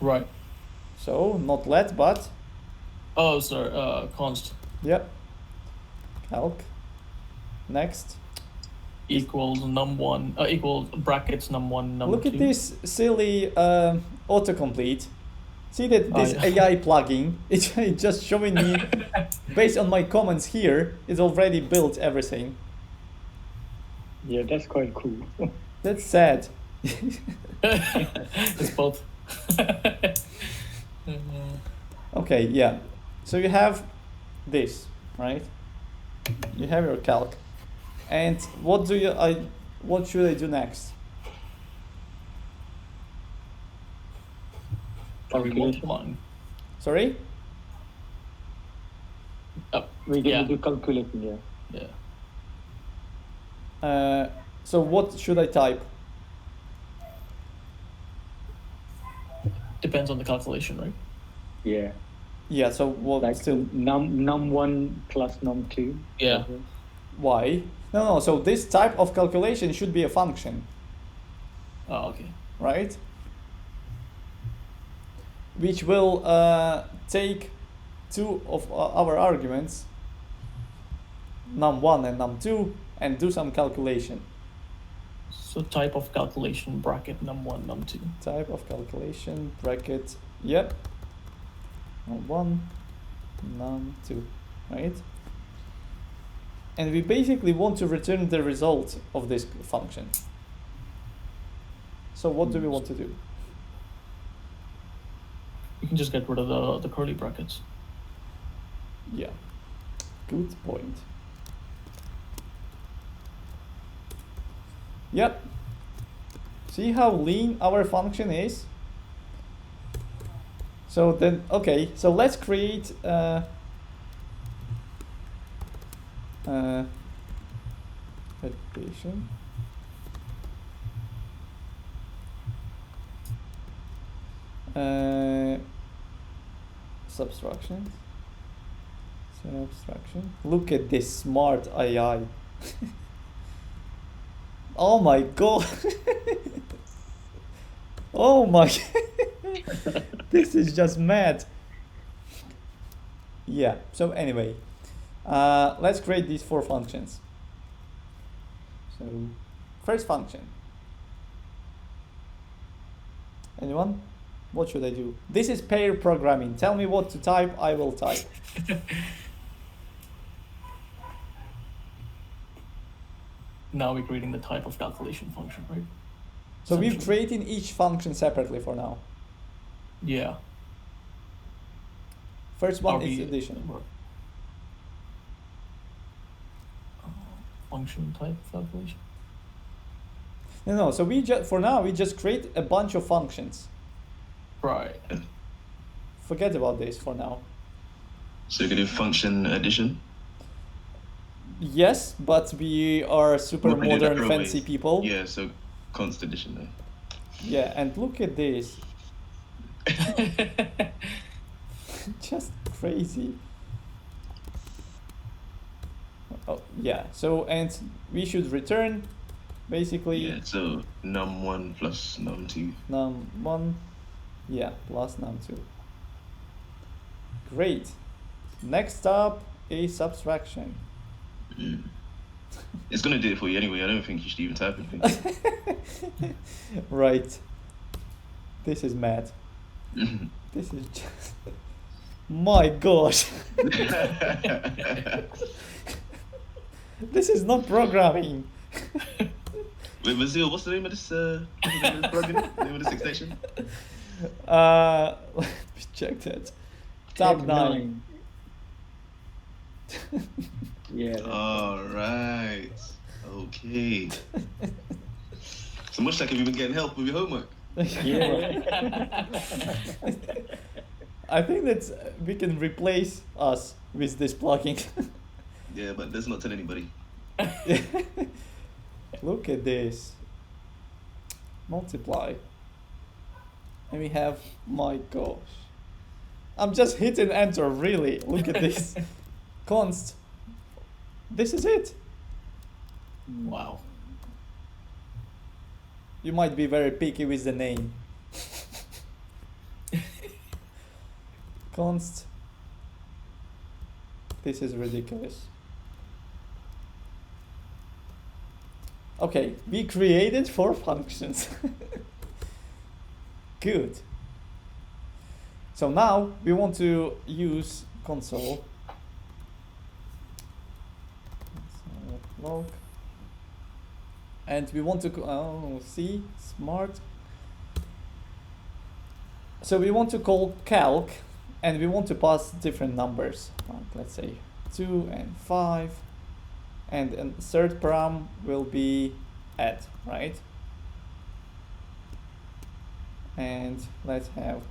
Speaker 3: Right.
Speaker 1: So not let, but
Speaker 3: Oh, sorry. Const
Speaker 1: yeah. Calc. Next.
Speaker 3: equals num1 equal brackets num1 num2.
Speaker 1: Look at this silly autocomplete. See that this
Speaker 3: yeah.
Speaker 1: AI plugin, it's just showing me based on my comments here, it's already built everything.
Speaker 2: Yeah, that's quite cool.
Speaker 1: That's sad.
Speaker 3: It's both.
Speaker 1: Okay, yeah. So you have this, right? You have your calc. And what should I do next?
Speaker 2: Calculation.
Speaker 1: Sorry?
Speaker 2: We're going to do calculation, yeah.
Speaker 3: Yeah.
Speaker 1: So what should I type?
Speaker 3: Depends on the calculation, right?
Speaker 2: Yeah.
Speaker 1: Yeah, so what
Speaker 2: Like
Speaker 1: still
Speaker 2: num1 plus num2.
Speaker 3: Yeah.
Speaker 1: why? No, so this type of calculation should be a function,
Speaker 3: Oh, okay.
Speaker 1: right? Which will take two of our arguments, num1 and num2, and do some calculation.
Speaker 3: So type of calculation bracket num1 num2.
Speaker 1: Type of calculation bracket, yep, num1, num2, right? And we basically want to return the result of this function. So what do we want to do?
Speaker 3: You can just get rid of the curly brackets.
Speaker 1: Yeah, good point. Yep. See how lean our function is? So then, okay, so let's create addition. Subtraction. Look at this smart AI. Oh my god. Oh my. This is just mad. Yeah, so anyway, let's create these four functions. So, first function. Anyone? What should I do? This is pair programming. Tell me what to type, I will type.
Speaker 3: Now we're creating the type of calculation function, right?
Speaker 1: So we're creating each function separately for now.
Speaker 3: Yeah.
Speaker 1: First one is addition.
Speaker 3: Function type calculation.
Speaker 1: No. So we just for now we just create a bunch of functions.
Speaker 3: Right.
Speaker 1: Forget about this for now.
Speaker 4: So you're gonna do function addition?
Speaker 1: Yes, but we are super
Speaker 4: We're gonna do
Speaker 1: modern,
Speaker 4: that
Speaker 1: fancy
Speaker 4: always.
Speaker 1: people.
Speaker 4: Yeah, so const addition though.
Speaker 1: Yeah, and look at this. Just crazy. Oh, yeah. So, and we should return basically
Speaker 4: Yeah, so num1 plus num2.
Speaker 1: num1, yeah, plus num2. Great. Next up is subtraction.
Speaker 4: It's gonna do it for you anyway. I don't think you should even type anything.
Speaker 1: Right. This is mad. This is just... My gosh. This is not programming.
Speaker 4: Wait, Mazil, what's the name of this plugin? The name of this extension?
Speaker 1: Let me check that. Tab 9.
Speaker 2: Yeah.
Speaker 4: All right. Okay. So much like have you been getting help with your homework?
Speaker 2: Yeah.
Speaker 1: I think that we can replace us with this plugin.
Speaker 4: Yeah, but let's not tell anybody.
Speaker 1: Look at this. Multiply. And we have, my gosh. I'm just hitting enter, really. Look at this. Const. This is it.
Speaker 3: Wow.
Speaker 1: You might be very picky with the name. Const. This is ridiculous. Okay, we created 4 functions. Good. So now we want to use console. Log. And we want to see smart. So we want to call calc, and we want to pass different numbers. Like let's say 2 and 5, and a third param will be add, right? And let's have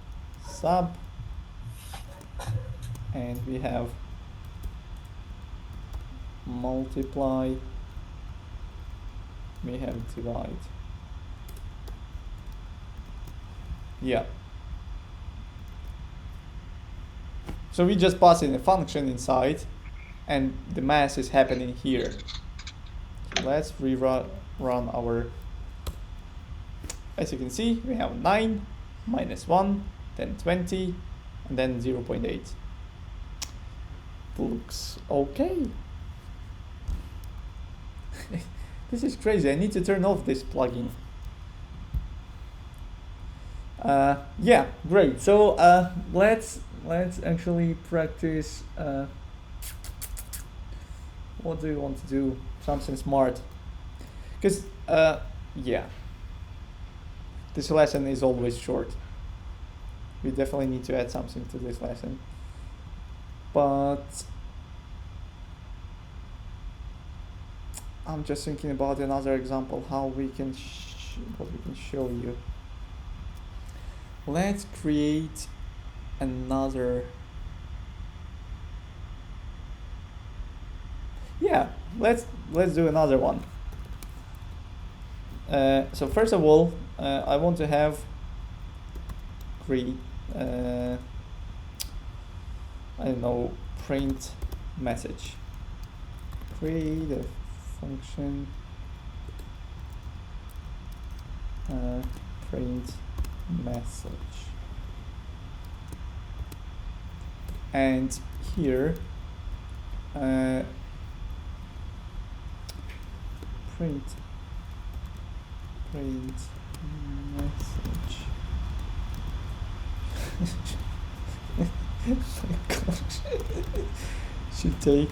Speaker 1: sub, and we have multiply, we have divide. Yeah. So we just pass in a function inside, and the math is happening here. Let's rerun our. As you can see, we have 9 minus 1, then 20, and then 0.8. Looks okay. This is crazy. I need to turn off this plugin. Yeah, great. So let's actually practice. What do you want to do? Something smart. Because yeah, this lesson is always short. We definitely need to add something to this lesson. But I'm just thinking about another example how we can what we can show you. Let's create another. Yeah, let's do another one. So first of all, I want to have create I don't know, print message. Create a function print message, and here print message. Oh my gosh. Should take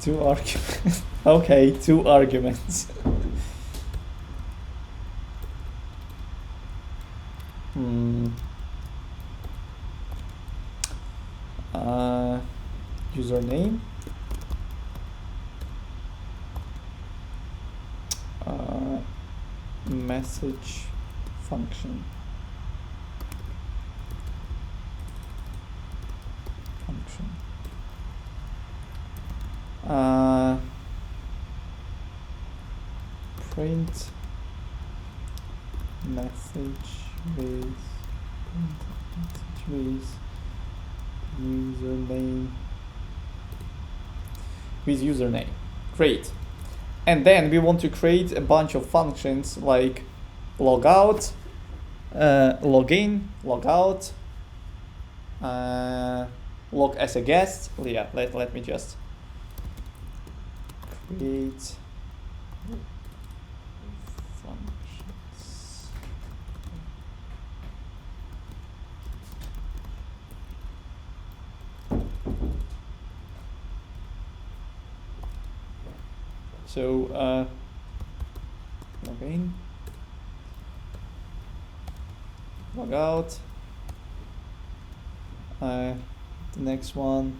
Speaker 1: 2 arguments. Okay, 2 arguments. Username. Message function. Print message with username. Great. And then we want to create a bunch of functions like logout, login, logout, log as a guest. Yeah, let me just create functions. So log in, log out. The next one,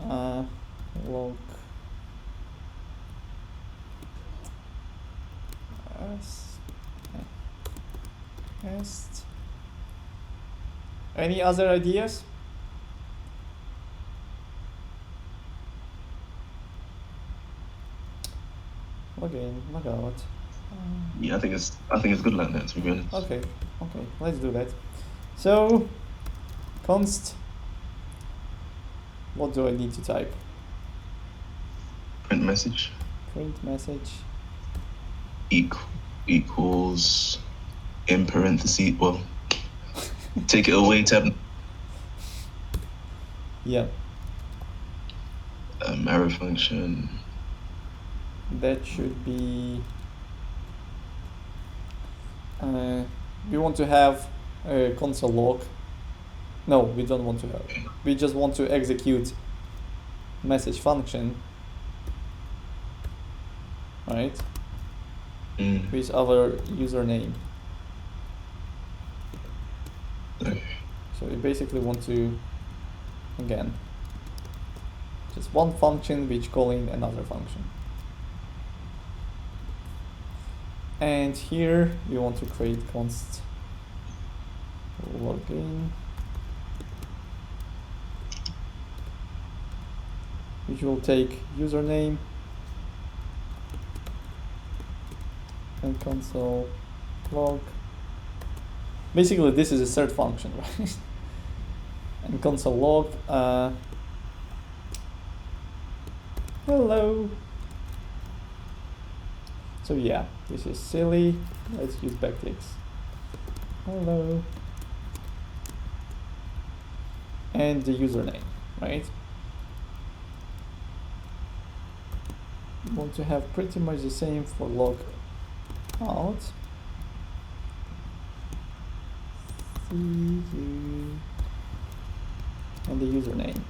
Speaker 1: log test. Any other ideas? Log in, log out.
Speaker 4: Yeah, I think it's good like that, to be honest.
Speaker 1: Okay, let's do that. So const, what do I need to type?
Speaker 4: Print message
Speaker 1: Print message
Speaker 4: equals in parentheses. Well, take it away tab.
Speaker 1: Yeah,
Speaker 4: Arrow function.
Speaker 1: that should be we want to have a console log. No, we don't want to have. We just want to execute message function, right? With our username.
Speaker 4: Okay.
Speaker 1: So we basically want to, again, just one function which calling another function. And here we want to create const login, which will take username and console log. Basically, this is a third function, right? And console log. Hello. So yeah, this is silly. Let's use backticks. Hello. And the username, right? We want to have pretty much the same for log out. And the username.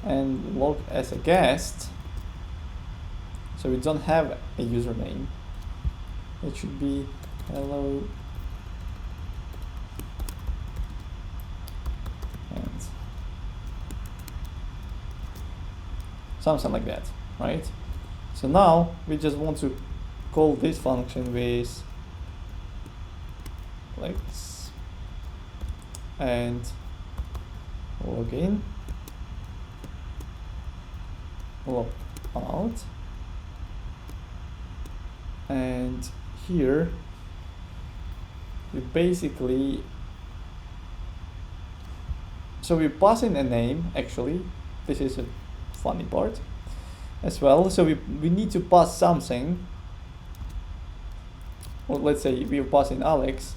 Speaker 1: And log as a guest. So we don't have a username. It should be hello and something like that, right? So now we just want to call this function with clicks and login, log out. And here we basically, so we pass in a name. Actually, this is a funny part as well. So we need to pass something. Well, let's say we pass in Alex,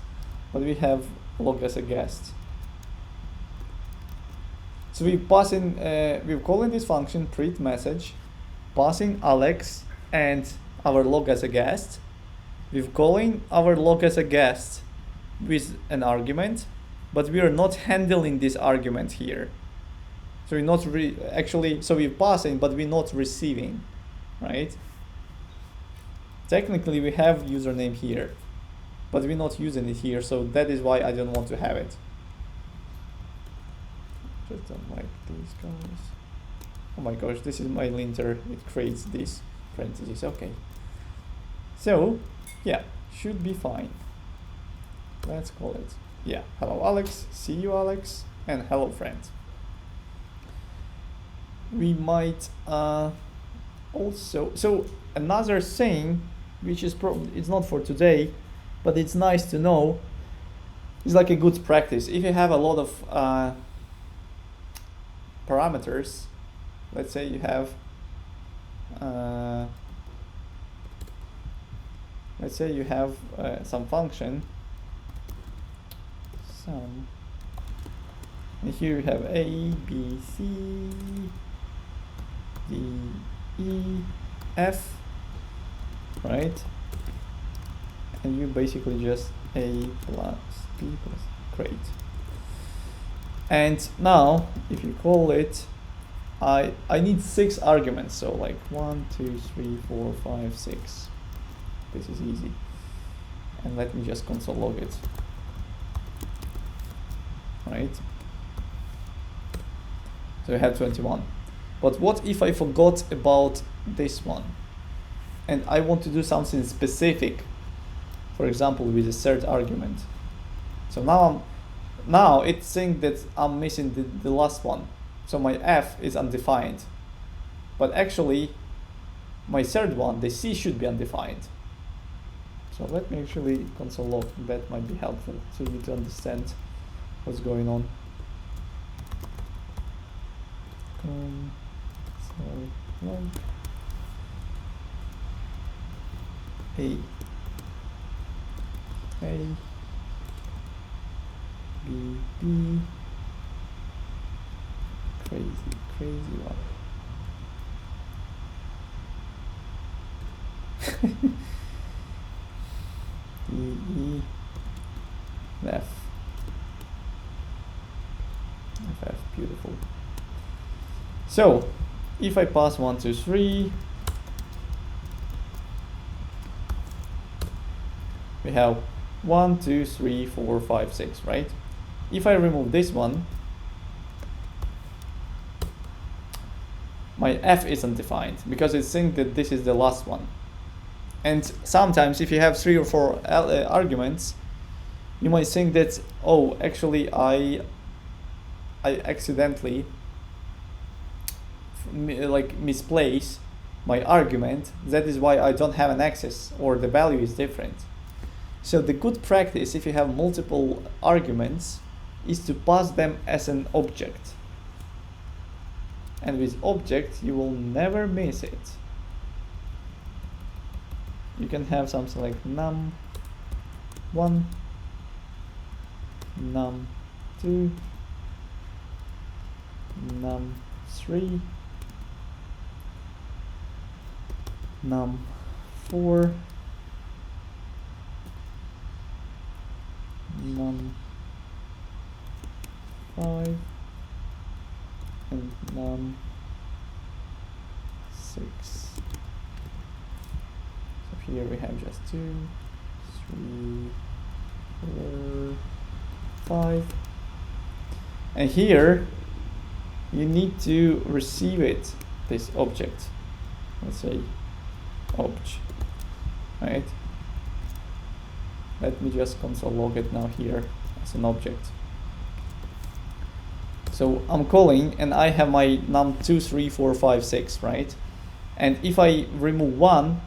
Speaker 1: but we have log as a guest. So we pass in, we're calling this function print message, passing Alex and our log as a guest. We're calling our log as a guest with an argument, but we are not handling this argument here. So we're not actually, so we're passing, but we're not receiving, right? Technically we have username here, but we're not using it here, so that is why I don't want to have it. Just don't like these guys. Oh my gosh, this is my linter, it creates these parentheses. Okay. So, yeah, should be fine. Let's call it, yeah, hello Alex, see you Alex, and hello friend. We might also, so another thing, which is probably, it's not for today, but it's nice to know, is like a good practice. If you have a lot of parameters, let's say you have let's say you have some function, and here you have A, B, C, D, E, F, right? And you basically just A plus B plus, great. And now, if you call it, I need 6 arguments, so like 1, 2, 3, 4, 5, 6. This is easy. And let me just console log it. Right? So I have 21. But what if I forgot about this one? And I want to do something specific, for example, with the third argument. So now it's saying that I'm missing the last one. So my F is undefined. But actually, my third one, the C, should be undefined. So let me actually console log. That might be helpful to you to understand what's going on. Console log A B crazy one. E F beautiful. So if I pass 1, 2, 3, we have 1, 2, 3, 4, 5, 6, right? If I remove this one, my F isn't defined because it's saying that this is the last one. And sometimes if you have 3 or 4 arguments, you might think that, oh, actually I accidentally misplace my argument. That is why I don't have an access, or the value is different. So the good practice, if you have multiple arguments, is to pass them as an object. And with object, you will never miss it. You can have something like num1, num2, num3, num4, num5, and num6. So here we have just 2, 3, 4, 5. And here you need to receive it, this object. Let's say obj, right? Let me just console log it now here as an object. So I'm calling, and I have my num2, 3, 4, 5, 6, right? And if I remove 1,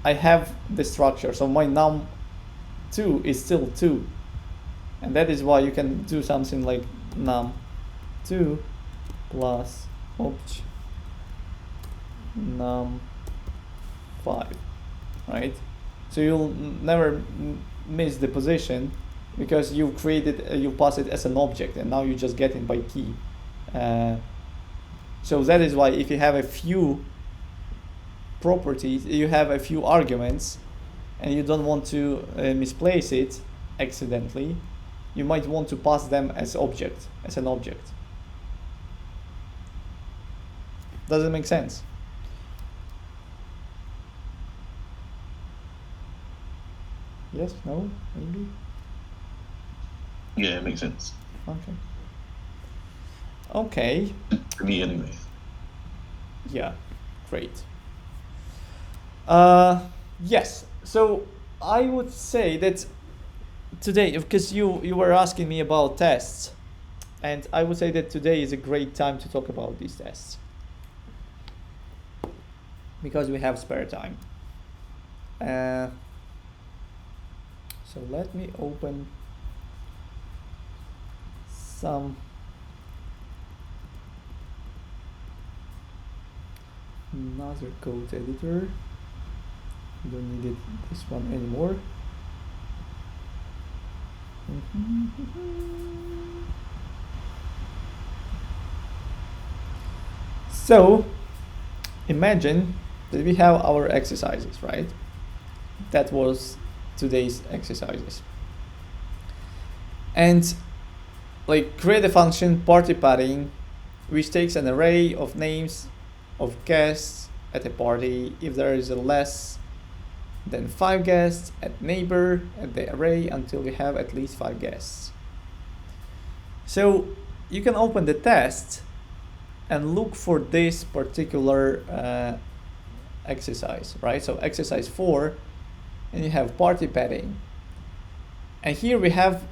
Speaker 1: I have the structure. So my num2 is still 2. And that is why you can do something like num2 plus obj num5, right? So you'll never miss the position because you created, you pass it as an object, and now you just get it by key. So that is why if you have a few properties, you have a few arguments, and you don't want to misplace it accidentally, you might want to pass them as an object. Does it make sense? Yes, no, maybe?
Speaker 4: Yeah, it makes sense.
Speaker 1: Okay.
Speaker 4: For me, anyway.
Speaker 1: Yeah, great. Yes, so I would say that today, because you were asking me about tests, and I would say that today is a great time to talk about these tests because we have spare time. So let me open some another code editor. We don't need this one anymore. So imagine that we have our exercises, right? That was today's exercises. And like create a function party padding, which takes an array of names of guests at a party if there is a less than 5 guests at neighbor at the array until we have at least 5 guests. So you can open the test and look for this particular exercise, right? So exercise 4, and you have party padding. And here we have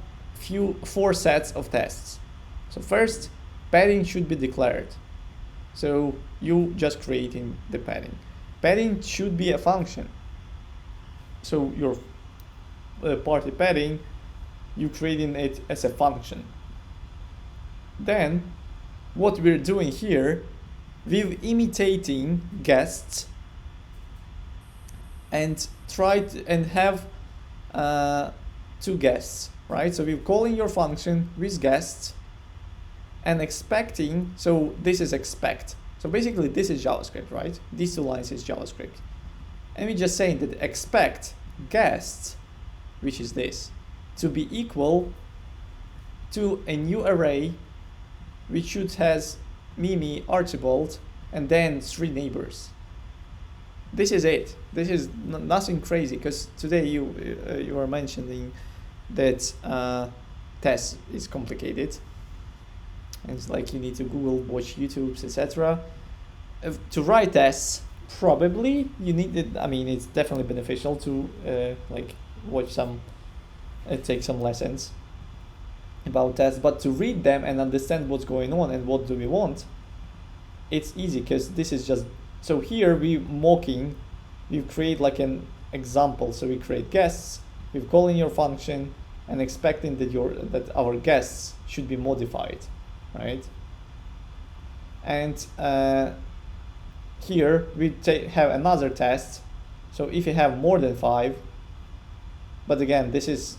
Speaker 1: 4 sets of tests. So first, padding should be declared. So you just creating the padding. Padding should be a function. So your party padding, you creating it as a function. Then what we're doing here, we're imitating guests and have 2 guests, right? So we're calling your function with guests and expecting, so this is expect. So basically this is JavaScript, right? These 2 lines is JavaScript. And we're just saying that expect guests, which is this, to be equal to a new array which should has Mimi, Archibald, and then 3 neighbors. This is it. This is nothing crazy, because today you were mentioning that test is complicated. And it's like you need to Google, watch YouTubes, etc. To write tests, probably you need it. I mean, it's definitely beneficial to like watch some, take some lessons about tests, but to read them and understand what's going on and what do we want, it's easy, because this is just, so here we create like an example. So we create guests, we're calling your function and expecting that our guests should be modified, right? And here we have another test. So if you have more than 5, but again, this is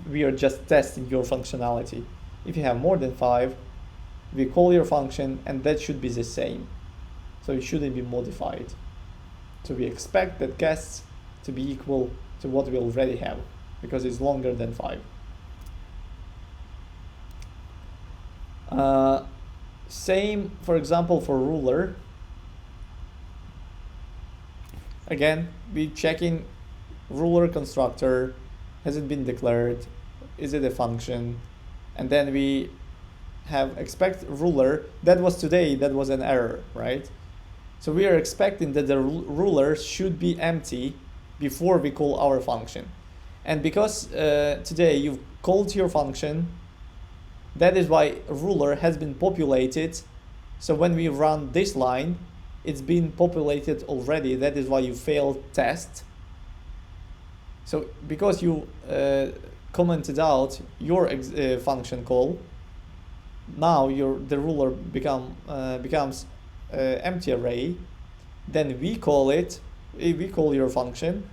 Speaker 1: we are just testing your functionality. If you have more than 5, we call your function and that should be the same. So it shouldn't be modified. So we expect that guests to be equal to what we already have, because it's longer than 5. Same, for example, for ruler. Again, we checking ruler constructor, has it been declared, is it a function, and then we have expect ruler. That was today, that was an error, right? So we are expecting that the ruler should be empty before we call our function. And because today you've called your function, that is why ruler has been populated. So when we run this line, it's been populated already. That is why you failed test. So because you commented out your function call, now the ruler becomes empty array. Then we call your function,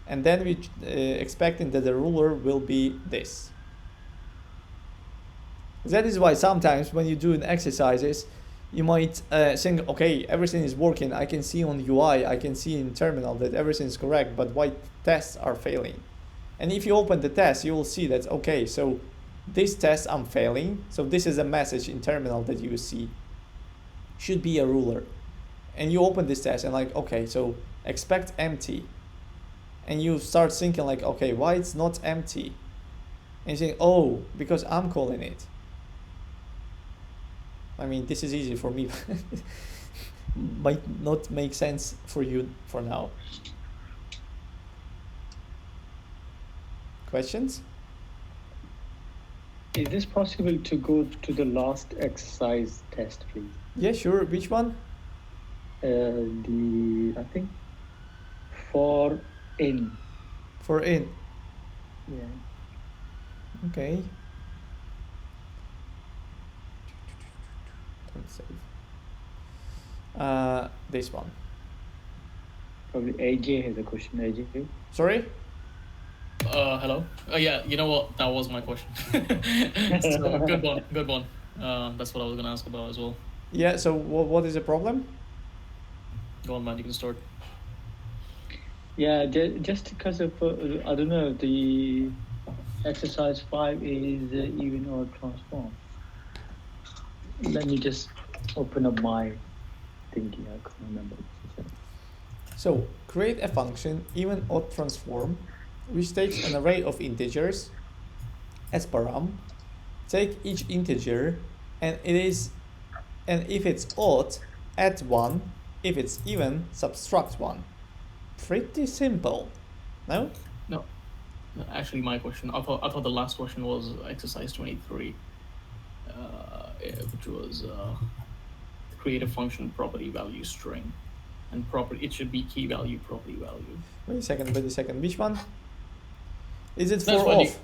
Speaker 1: and then we expecting that the ruler will be this. That is why sometimes when you do an exercises, you might think, okay, everything is working. I can see on UI, I can see in terminal that everything is correct, but why tests are failing? And if you open the test, you will see that, okay, so this test I'm failing. So this is a message in terminal that you see. Should be a ruler. And you open this test and like, okay, so expect empty. And you start thinking like, okay, why it's not empty? And you think, oh, because I'm calling it. I mean, this is easy for me. Might not make sense for you for now. Questions?
Speaker 2: Is this possible to go to the last exercise test, please?
Speaker 1: Yeah, sure. Which one?
Speaker 2: I think for in.
Speaker 1: For in.
Speaker 2: Yeah.
Speaker 1: Okay. Don't save. This one.
Speaker 2: Probably AJ has a question. AJ.
Speaker 1: Sorry?
Speaker 3: Hello. Oh yeah. You know what? That was my question. So good one. Good one. That's what I was gonna ask about as well.
Speaker 1: Yeah, so what is the problem?
Speaker 3: Go on, man. You can start.
Speaker 2: Yeah, just because of I don't know, the exercise 5 is even or transform. Let me just open up my thinking. I can't remember.
Speaker 1: So create a function even odd transform, which takes an array of integers as param. Take each integer, and if it's odd, add 1. If it's even, subtract 1. Pretty simple, no?
Speaker 3: No. Actually, my question. I thought the last question was exercise 23, which was create a function property value string, and property it should be key value property value.
Speaker 1: Wait a second. Which one? Is it
Speaker 3: That's
Speaker 1: for
Speaker 3: fine.
Speaker 1: off?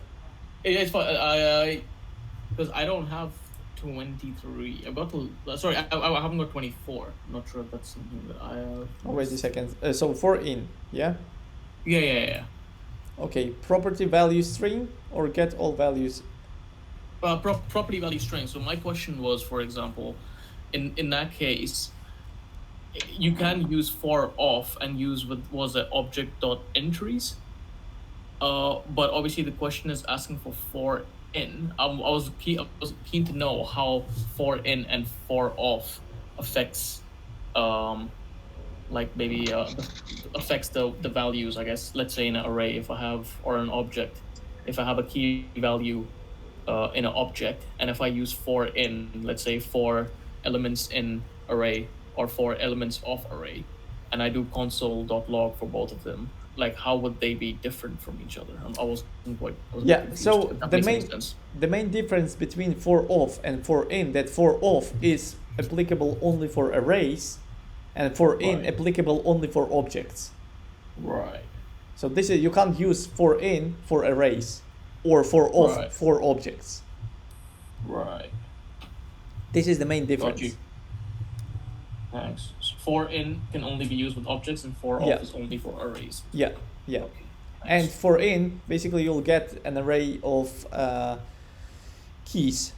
Speaker 3: It's fine. Because I don't have 23. I've got sorry, I haven't got 24. I'm not sure if that's something that I have.
Speaker 1: Oh, wait a second. So for in, yeah?
Speaker 3: Yeah.
Speaker 1: Okay, property value string or get all values?
Speaker 3: Property value string. So my question was, for example, in that case, you can use for off and use was it object dot entries. But obviously the question is asking for in. I was keen to know how for in and for off affects, like maybe affects the values. I guess let's say in an array, if I have or an object, if I have a key value in an object, and if I use for in, let's say for elements in array or for elements of array, and I do console.log for both of them, like how would they be different from each other? I wasn't
Speaker 1: Yeah,
Speaker 3: confused,
Speaker 1: so
Speaker 3: if that
Speaker 1: the
Speaker 3: makes any
Speaker 1: main
Speaker 3: sense.
Speaker 1: the main difference between for off and for in, that for off is applicable only for arrays and for in
Speaker 3: Right.
Speaker 1: applicable only for objects.
Speaker 3: Right.
Speaker 1: So this is, you can't use for in for arrays or for off
Speaker 3: Right.
Speaker 1: for objects.
Speaker 3: Right.
Speaker 1: This is the main
Speaker 3: Got
Speaker 1: difference.
Speaker 3: you. Thanks. So for in can only be used with objects, and for
Speaker 1: Yeah.
Speaker 3: off is only for arrays.
Speaker 1: Yeah.
Speaker 3: Okay.
Speaker 1: And
Speaker 3: Thanks.
Speaker 1: for in, basically you'll get an array of keys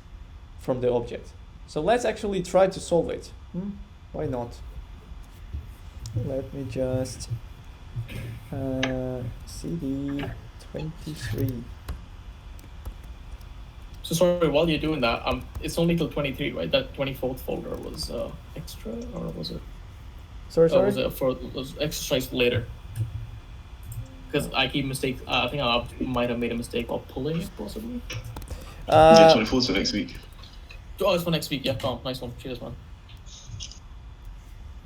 Speaker 1: from the object. So let's actually try to solve it. Why not? Let me just CD 23.
Speaker 3: So sorry, while you're doing that, it's only till 23, right? That 24th folder was extra, or was it?
Speaker 1: Sorry.
Speaker 3: Was it was exercised later? Because I keep mistake. I think I might have made a mistake of pulling it, possibly.
Speaker 4: Yeah, 24th for next week.
Speaker 3: Oh, it's for next week. Yeah, calm. Nice one. Cheers, man.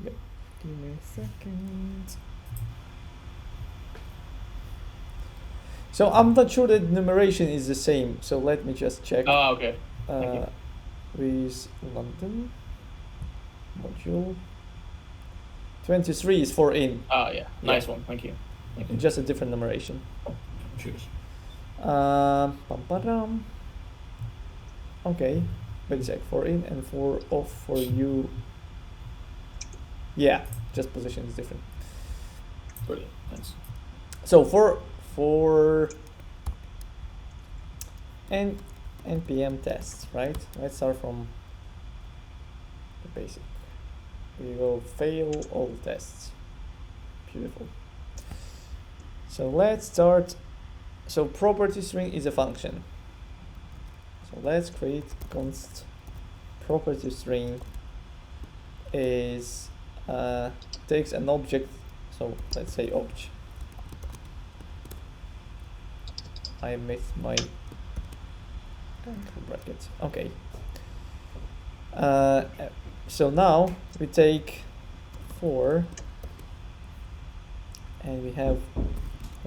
Speaker 1: Yep. Give me a second. So I'm not sure that numeration is the same. So let me just check.
Speaker 3: Ah, okay. Thank you.
Speaker 1: With London module. 23 is for in.
Speaker 3: Ah, yeah. Nice one. Thank you. Thank you.
Speaker 1: Just a different numeration.
Speaker 3: Cheers.
Speaker 1: Pam-padam. Okay, wait a sec. For in and for off for you. Yeah, just position is different.
Speaker 3: Brilliant. Thanks.
Speaker 1: So for npm tests, right? Let's start from the basic. We will fail all the tests. Beautiful. So let's start. So property string is a function. So let's create const property string is takes an object. So let's say obj. I missed my bracket. Okay. So now we take 4 and we have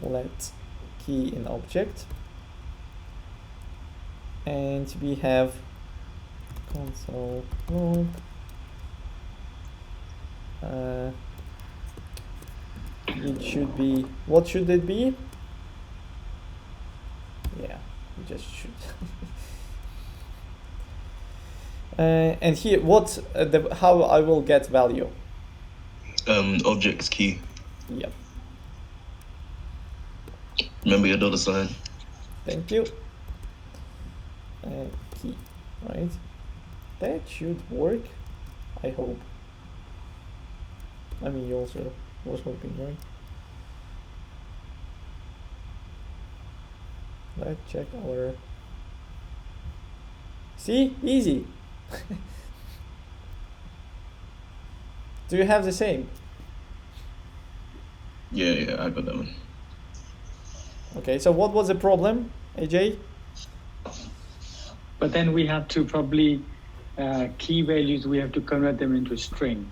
Speaker 1: let key in object, and we have console log it should be, what should it be? Yeah, we just should. And here, what how I will get value?
Speaker 4: Objects key.
Speaker 1: Yep.
Speaker 4: Remember your dollar sign.
Speaker 1: Thank you. Key, right? That should work. I hope. I mean, you also was hoping, right? Let's check our. See, easy. Do you have the same?
Speaker 4: Yeah, I got that one.
Speaker 1: Okay, so what was the problem, AJ?
Speaker 2: But then we have to probably key values. We have to convert them into string.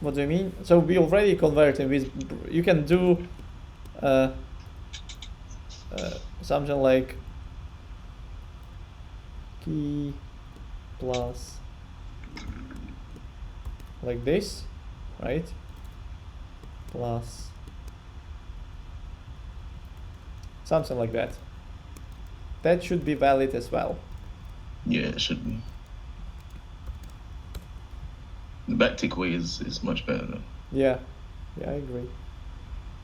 Speaker 1: What do you mean? So we already converted with. You can do something like key plus like this, right? Plus something like that. That should be valid as well.
Speaker 4: Yeah, it should be. The backtick way is much better though.
Speaker 1: Yeah, I agree.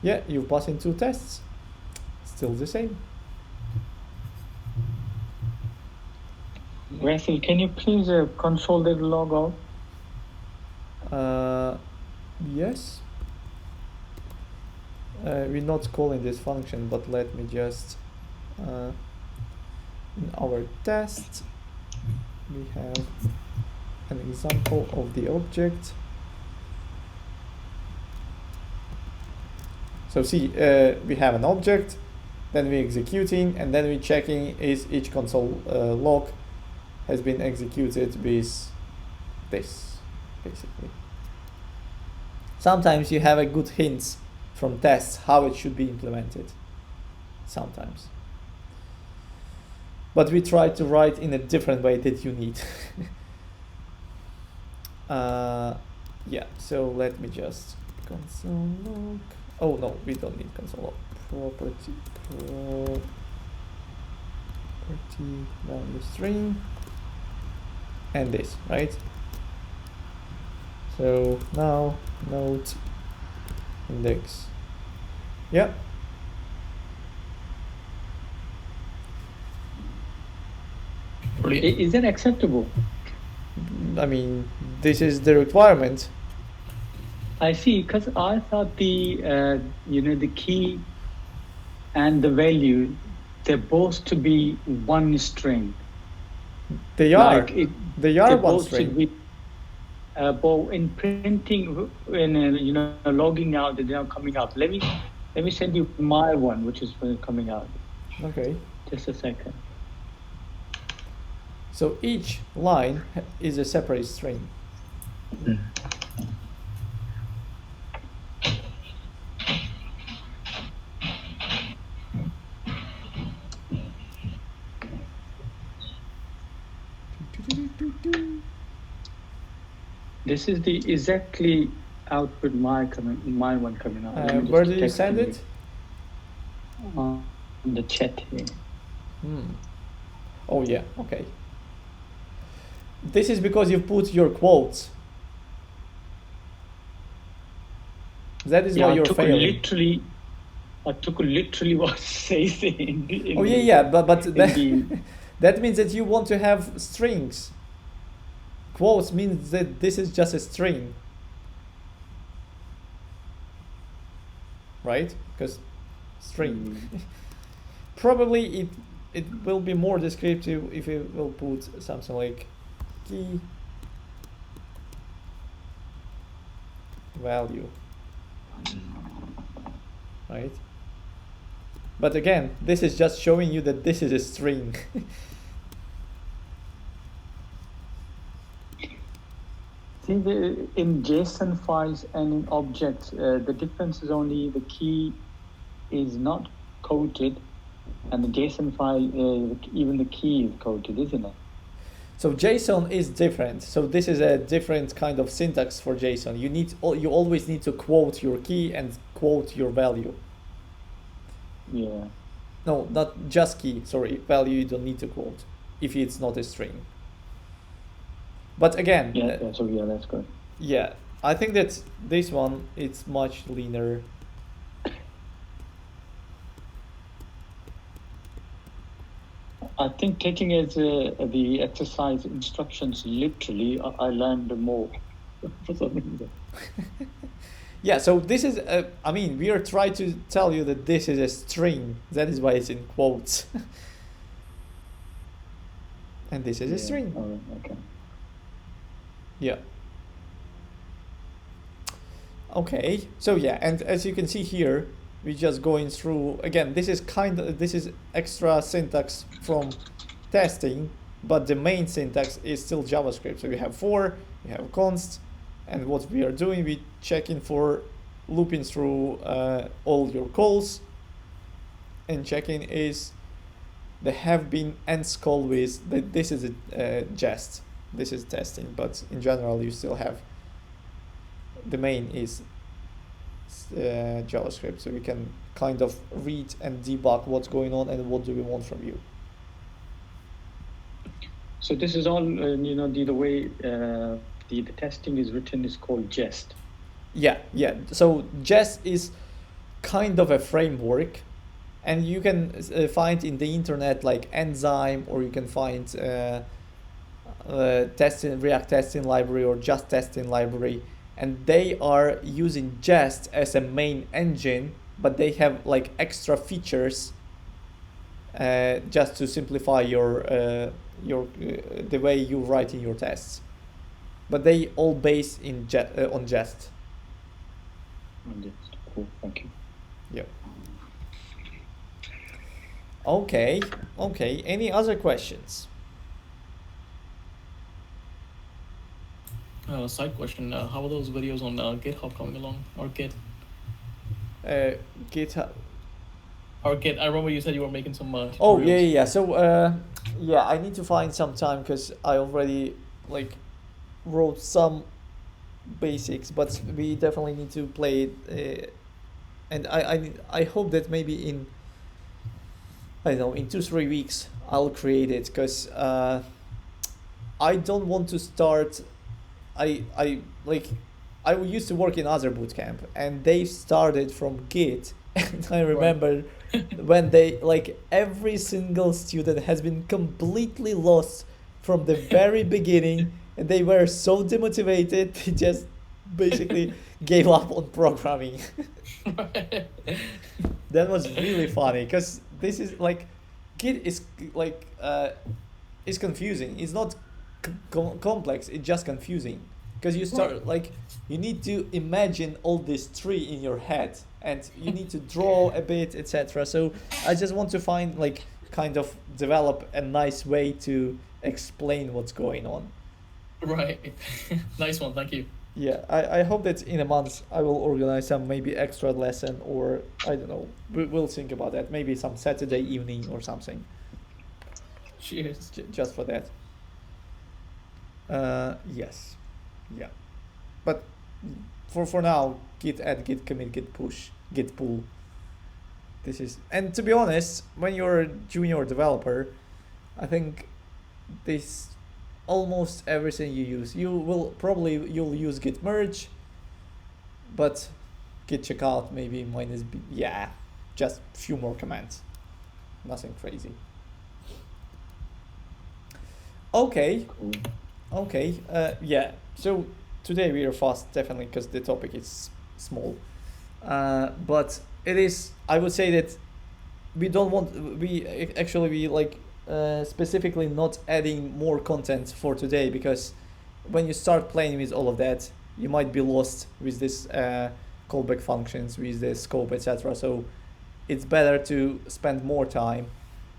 Speaker 1: Yeah, you pass in 2 tests. Still the same.
Speaker 2: Russell, can you please console that log out?
Speaker 1: Yes. We're not calling this function, but let me just in our test we have an example of the object. So see, we have an object, then we're executing, and then we're checking is each console log has been executed with this, basically. Sometimes you have a good hints from tests how it should be implemented. Sometimes. But we try to write in a different way that you need. Yeah, so let me just console log. Oh no, we don't need console log. Property value string and this, right? So now node index. Yeah.
Speaker 2: Is that acceptable?
Speaker 1: I mean, this is the requirement.
Speaker 2: I see, because I thought the the key and the value, they're both to be one string.
Speaker 1: They are.
Speaker 2: Like
Speaker 1: they are one
Speaker 2: both
Speaker 1: string.
Speaker 2: should be, but in printing, when logging out, they're now coming out. Let me send you my one, which is coming out.
Speaker 1: Okay.
Speaker 2: Just a second.
Speaker 1: So each line is a separate string.
Speaker 2: This is the exactly output my one coming out.
Speaker 1: Where do you send it?
Speaker 2: On the chat here.
Speaker 1: Oh yeah, okay. This is because you put your quotes. That is why you're failing.
Speaker 2: I took literally what it says in
Speaker 1: oh yeah, but that, that means that you want to have strings. Quotes means that this is just a string, right? Because string. Probably it will be more descriptive if you will put something like key value, right? But again, this is just showing you that this is a string.
Speaker 2: See, in JSON files and in objects, the difference is only the key is not quoted, and the JSON file, even the key is quoted, isn't it?
Speaker 1: So JSON is different. So this is a different kind of syntax for JSON. You always need to quote your key and quote your value.
Speaker 2: Yeah.
Speaker 1: No, not just key. Sorry, value you don't need to quote if it's not a string. But again,
Speaker 2: so yeah, that's good.
Speaker 1: Yeah, I think that this one it's much leaner.
Speaker 2: I think taking as the exercise instructions literally, I learned more for some reason.
Speaker 1: Yeah, so this is, I mean, we are trying to tell you that this is a string. That is why it's in quotes. And this is a string.
Speaker 2: All right, okay.
Speaker 1: Yeah. Okay, so yeah, and as you can see here, we're just going through, again, this is extra syntax from testing, but the main syntax is still JavaScript. So you have for, you have const, and what we are doing, we checking for looping through all your calls, and checking is the have been ends call with, this is a jest, this is testing, but in general you still have, the main is JavaScript, so we can kind of read and debug what's going on and what do we want from you.
Speaker 2: So this is all, the way the testing is written is called jest.
Speaker 1: Yeah. So Jest is kind of a framework, and you can find in the internet like Enzyme, or you can find React testing library or just testing library, and they are using Jest as a main engine, but they have like extra features just to simplify your the way you write in your tests. But they all based in on Jest.
Speaker 2: Cool, thank you.
Speaker 1: Yep. Okay. Any other questions?
Speaker 3: Side question: how are those videos on GitHub coming along, or Git?
Speaker 1: GitHub.
Speaker 3: Or Git. I remember you said you were making some.
Speaker 1: Oh
Speaker 3: tutorials.
Speaker 1: yeah. So yeah, I need to find some time because I already like wrote some basics, but we definitely need to play it. And I hope that maybe in, I don't know, in 2-3 weeks I'll create it, because I don't want to start. I used to work in other bootcamp, and they started from Git, and I remember when they, like, every single student has been completely lost from the very beginning, and they were so demotivated they just basically gave up on programming. That was really funny, because this is like, Git is like it's confusing. It's not complex, it's just confusing, because you start like, you need to imagine all this tree in your head, and you need to draw a bit, etc. So I just want to find, like, kind of develop a nice way to explain what's going on.
Speaker 3: Right. Nice one, thank you.
Speaker 1: Yeah, I hope that in a month I will organize some maybe extra lesson, or I don't know, we'll think about that, maybe some Saturday evening or something.
Speaker 3: Cheers.
Speaker 1: Just for that. Yes, yeah, but for now, git add, git commit, git push, git pull. This is, and to be honest, when you're a junior developer, I think this, almost everything you use, you'll use git merge, but git checkout maybe minus b, yeah, just few more commands, nothing crazy. Okay. Yeah, so today we are fast, definitely, because the topic is small, but it is, I would say that we don't want, we like specifically not adding more content for today, because when you start playing with all of that, you might be lost with this callback functions, with the scope, etc. So it's better to spend more time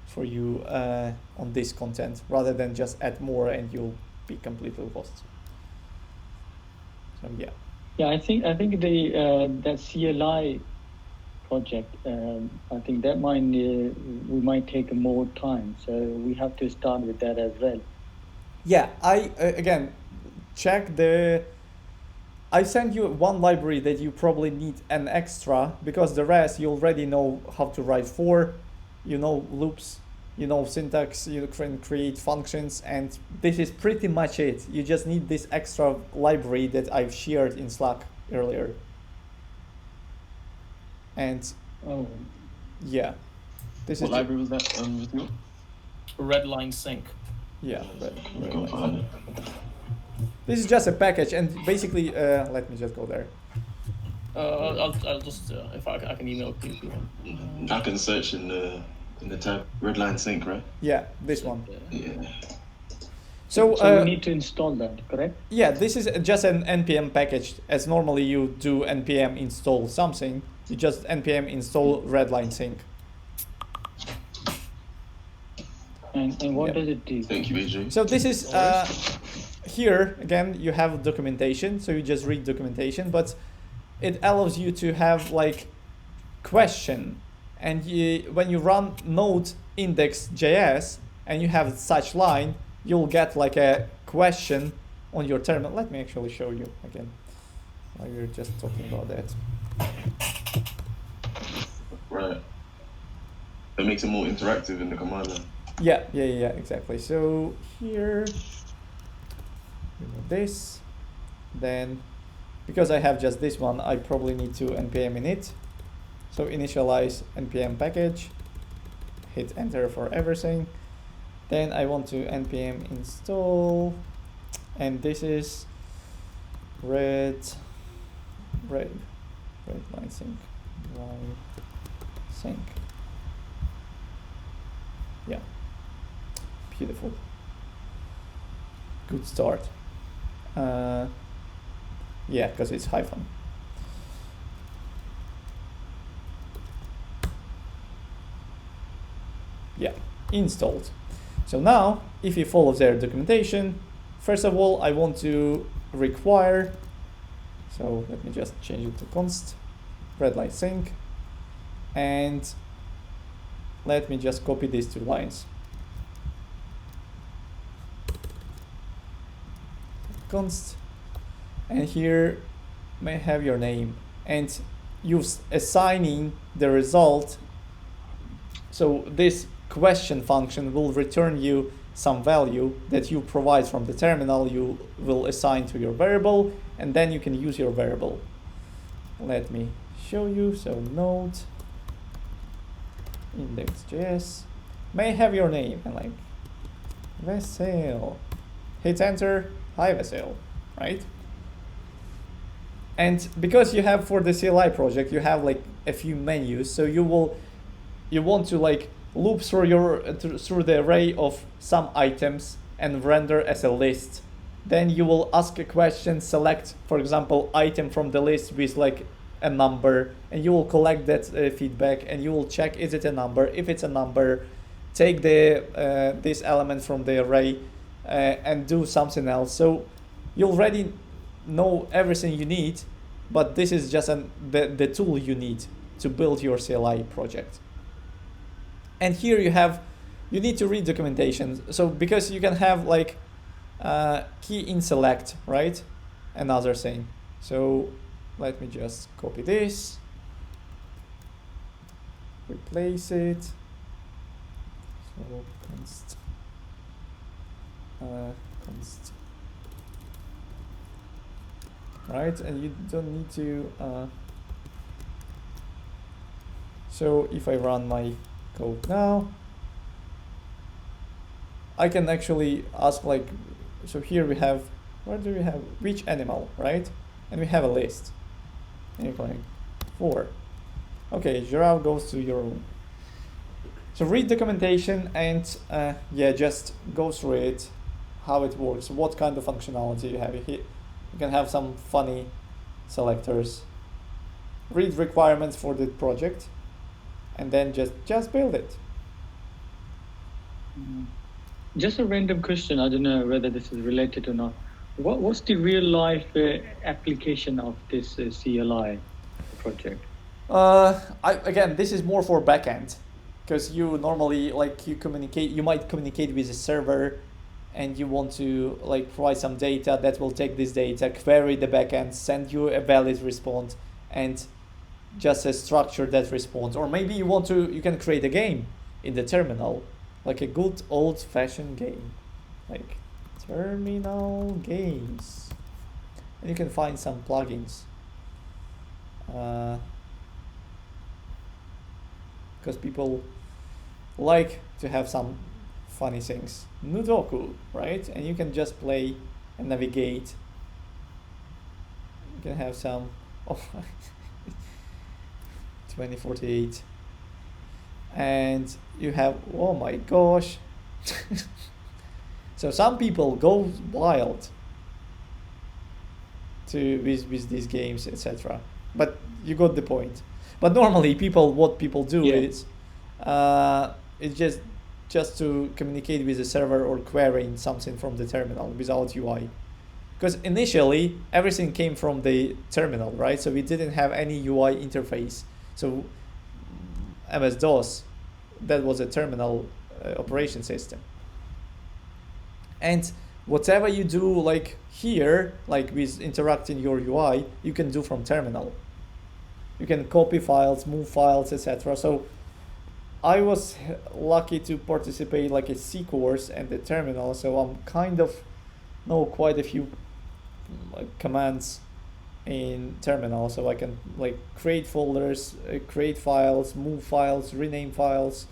Speaker 1: for you on this content, rather than just add more and you'll be completely lost. So yeah.
Speaker 2: Yeah, I think the that CLI project, I think that we might take more time, so we have to start with that as well.
Speaker 1: Yeah, I again check the. I sent you one library that you probably need an extra, because the rest you already know how to write for, you know loops, you know syntax, you can create functions, and this is pretty much it. You just need this extra library that I've shared in Slack earlier. And yeah, this
Speaker 4: What
Speaker 1: is
Speaker 4: library was that with you?
Speaker 3: redline sync.
Speaker 1: Yeah,
Speaker 4: We
Speaker 1: red
Speaker 4: can
Speaker 1: line
Speaker 4: find
Speaker 1: sync.
Speaker 4: it.
Speaker 1: This is just a package, and basically, let me just go there.
Speaker 3: I'll just if I can email it to you.
Speaker 4: I can search in the tab redline sync, right?
Speaker 1: Yeah, this one.
Speaker 4: Yeah.
Speaker 1: So,
Speaker 2: So we need to install that, correct?
Speaker 1: yeah, this is just an npm package. As normally you do npm install something, you just npm install redline sync.
Speaker 2: And what
Speaker 1: Yeah.
Speaker 2: does it do?
Speaker 4: Thank you, AJ.
Speaker 1: So this is here again. You have documentation, so you just read documentation, but it allows you to have like question, and when you run node index.js and you have such line, you'll get like a question on your terminal. Let me actually show you again while we're just talking about that.
Speaker 4: Right. That makes it more interactive in the command line.
Speaker 1: Yeah, exactly. So here, this, then because I have just this one, I probably need to npm init. So initialize npm package, hit enter for everything. Then I want to npm install, and this is redline sync. Yeah, beautiful. Good start. Yeah, because it's hyphen. Yeah, installed. So now, if you follow their documentation, first of all, I want to require, so let me just change it to const, redline sync, and let me just copy these two lines. Const, and here may have your name, and you're assigning the result. So this question function will return you some value that you provide from the terminal. You will assign to your variable, and then you can use your variable. Let me show you. So node index.js may have your name, and like Vasil, hit enter. Hi Vasil, right? And because you have for the CLI project, you have like a few menus, so you want to like loop through through the array of some items and render as a list. Then you will ask a question, select, for example, item from the list with like a number, and you will collect that feedback, and you will check, is it a number? If it's a number, take the this element from the array and do something else. So you already know everything you need, but this is just the tool you need to build your CLI project. And here you need to read documentation. So because you can have like key in select, right? Another thing. So let me just copy this, replace it. So const, right? And you don't need to. So if I run my code now, I can actually ask like, so here we have, what do we have? Which animal, right? And we have a list. And you're going 4. Okay, giraffe goes to your room. So read documentation and yeah, just go through it, how it works, what kind of functionality you have here. You can have some funny selectors. Read requirements for the project, and then just build it.
Speaker 2: Just a random question. I don't know whether this is related or not. What's the real life application of this CLI project?
Speaker 1: Again, this is more for backend, because you normally like you might communicate with a server, and you want to like provide some data that will take this data, query the backend, send you a valid response, and just a structure that response. Or maybe you can create a game in the terminal, like a good old-fashioned game, like terminal games, and you can find some plugins. Because people like to have some funny things. Nudoku, right? And you can just play and navigate. You can have some 2048. And you have, oh my gosh. So some people go wild with these games, etc. But you got the point. But normally what people do is it's just to communicate with the server or querying something from the terminal without UI. Because initially everything came from the terminal, right? So we didn't have any UI interface. So MS-DOS, that was a terminal operation system. And whatever you do like here, like with interacting your UI, you can do from terminal. You can copy files, move files, etc. So I was lucky to participate like a C course and the terminal, so I'm kind of know quite a few commands in terminal, so I can like create folders, create files, move files, rename files,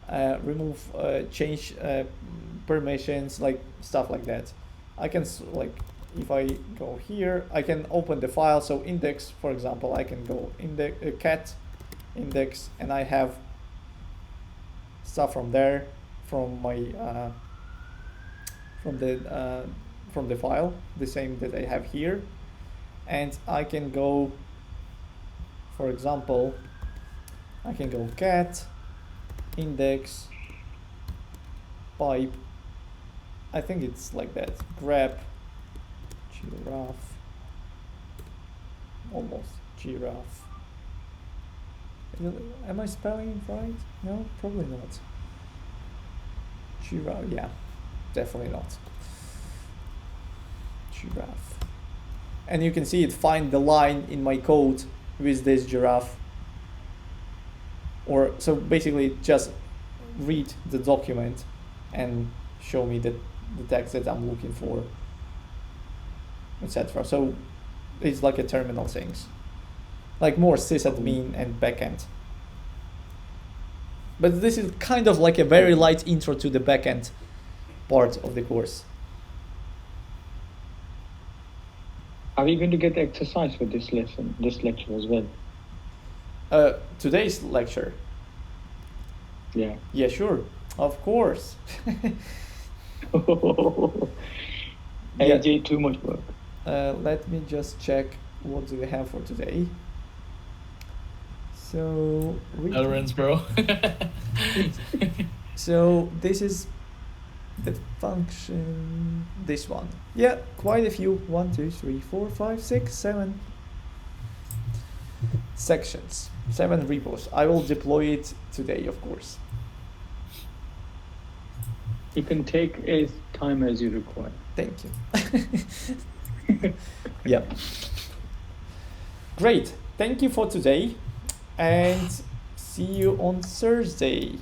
Speaker 1: remove, change permissions, like stuff like that. I can like, if I go here, I can open the file. So index, for example, I can go cat index, and I have stuff from there, from my from the file, the same that I have here. And I can go, for example, I can go cat index pipe, I think it's like that, grep giraffe, almost giraffe. Am I spelling it right? No, probably not. Giraffe, yeah, definitely not. Giraffe. And you can see it find the line in my code with this giraffe. Or so basically just read the document and show me the text that I'm looking for, etc. So it's like a terminal things, like more sysadmin and backend. But this is kind of like a very light intro to the backend part of the course.
Speaker 2: Are we going to get exercise for this lesson, this lecture as well?
Speaker 1: Today's lecture?
Speaker 2: Yeah.
Speaker 1: Yeah, sure. Of course.
Speaker 2: AJ, too much work.
Speaker 1: Let me just check what do we have for today. So
Speaker 3: Elrens, bro.
Speaker 1: So this is the function, this one. Yeah, quite a few. 1, 2, 3, 4, 5, 6, 7 sections, 7 repos. I will deploy it today, of course.
Speaker 2: You can take as time as you require.
Speaker 1: Thank you. Yeah. Great. Thank you for today, and see you on Thursday.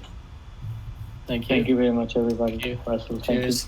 Speaker 3: Thank you.
Speaker 2: Thank you very much, everybody.
Speaker 3: Thank you.
Speaker 2: Russell, thank you.
Speaker 3: Cheers.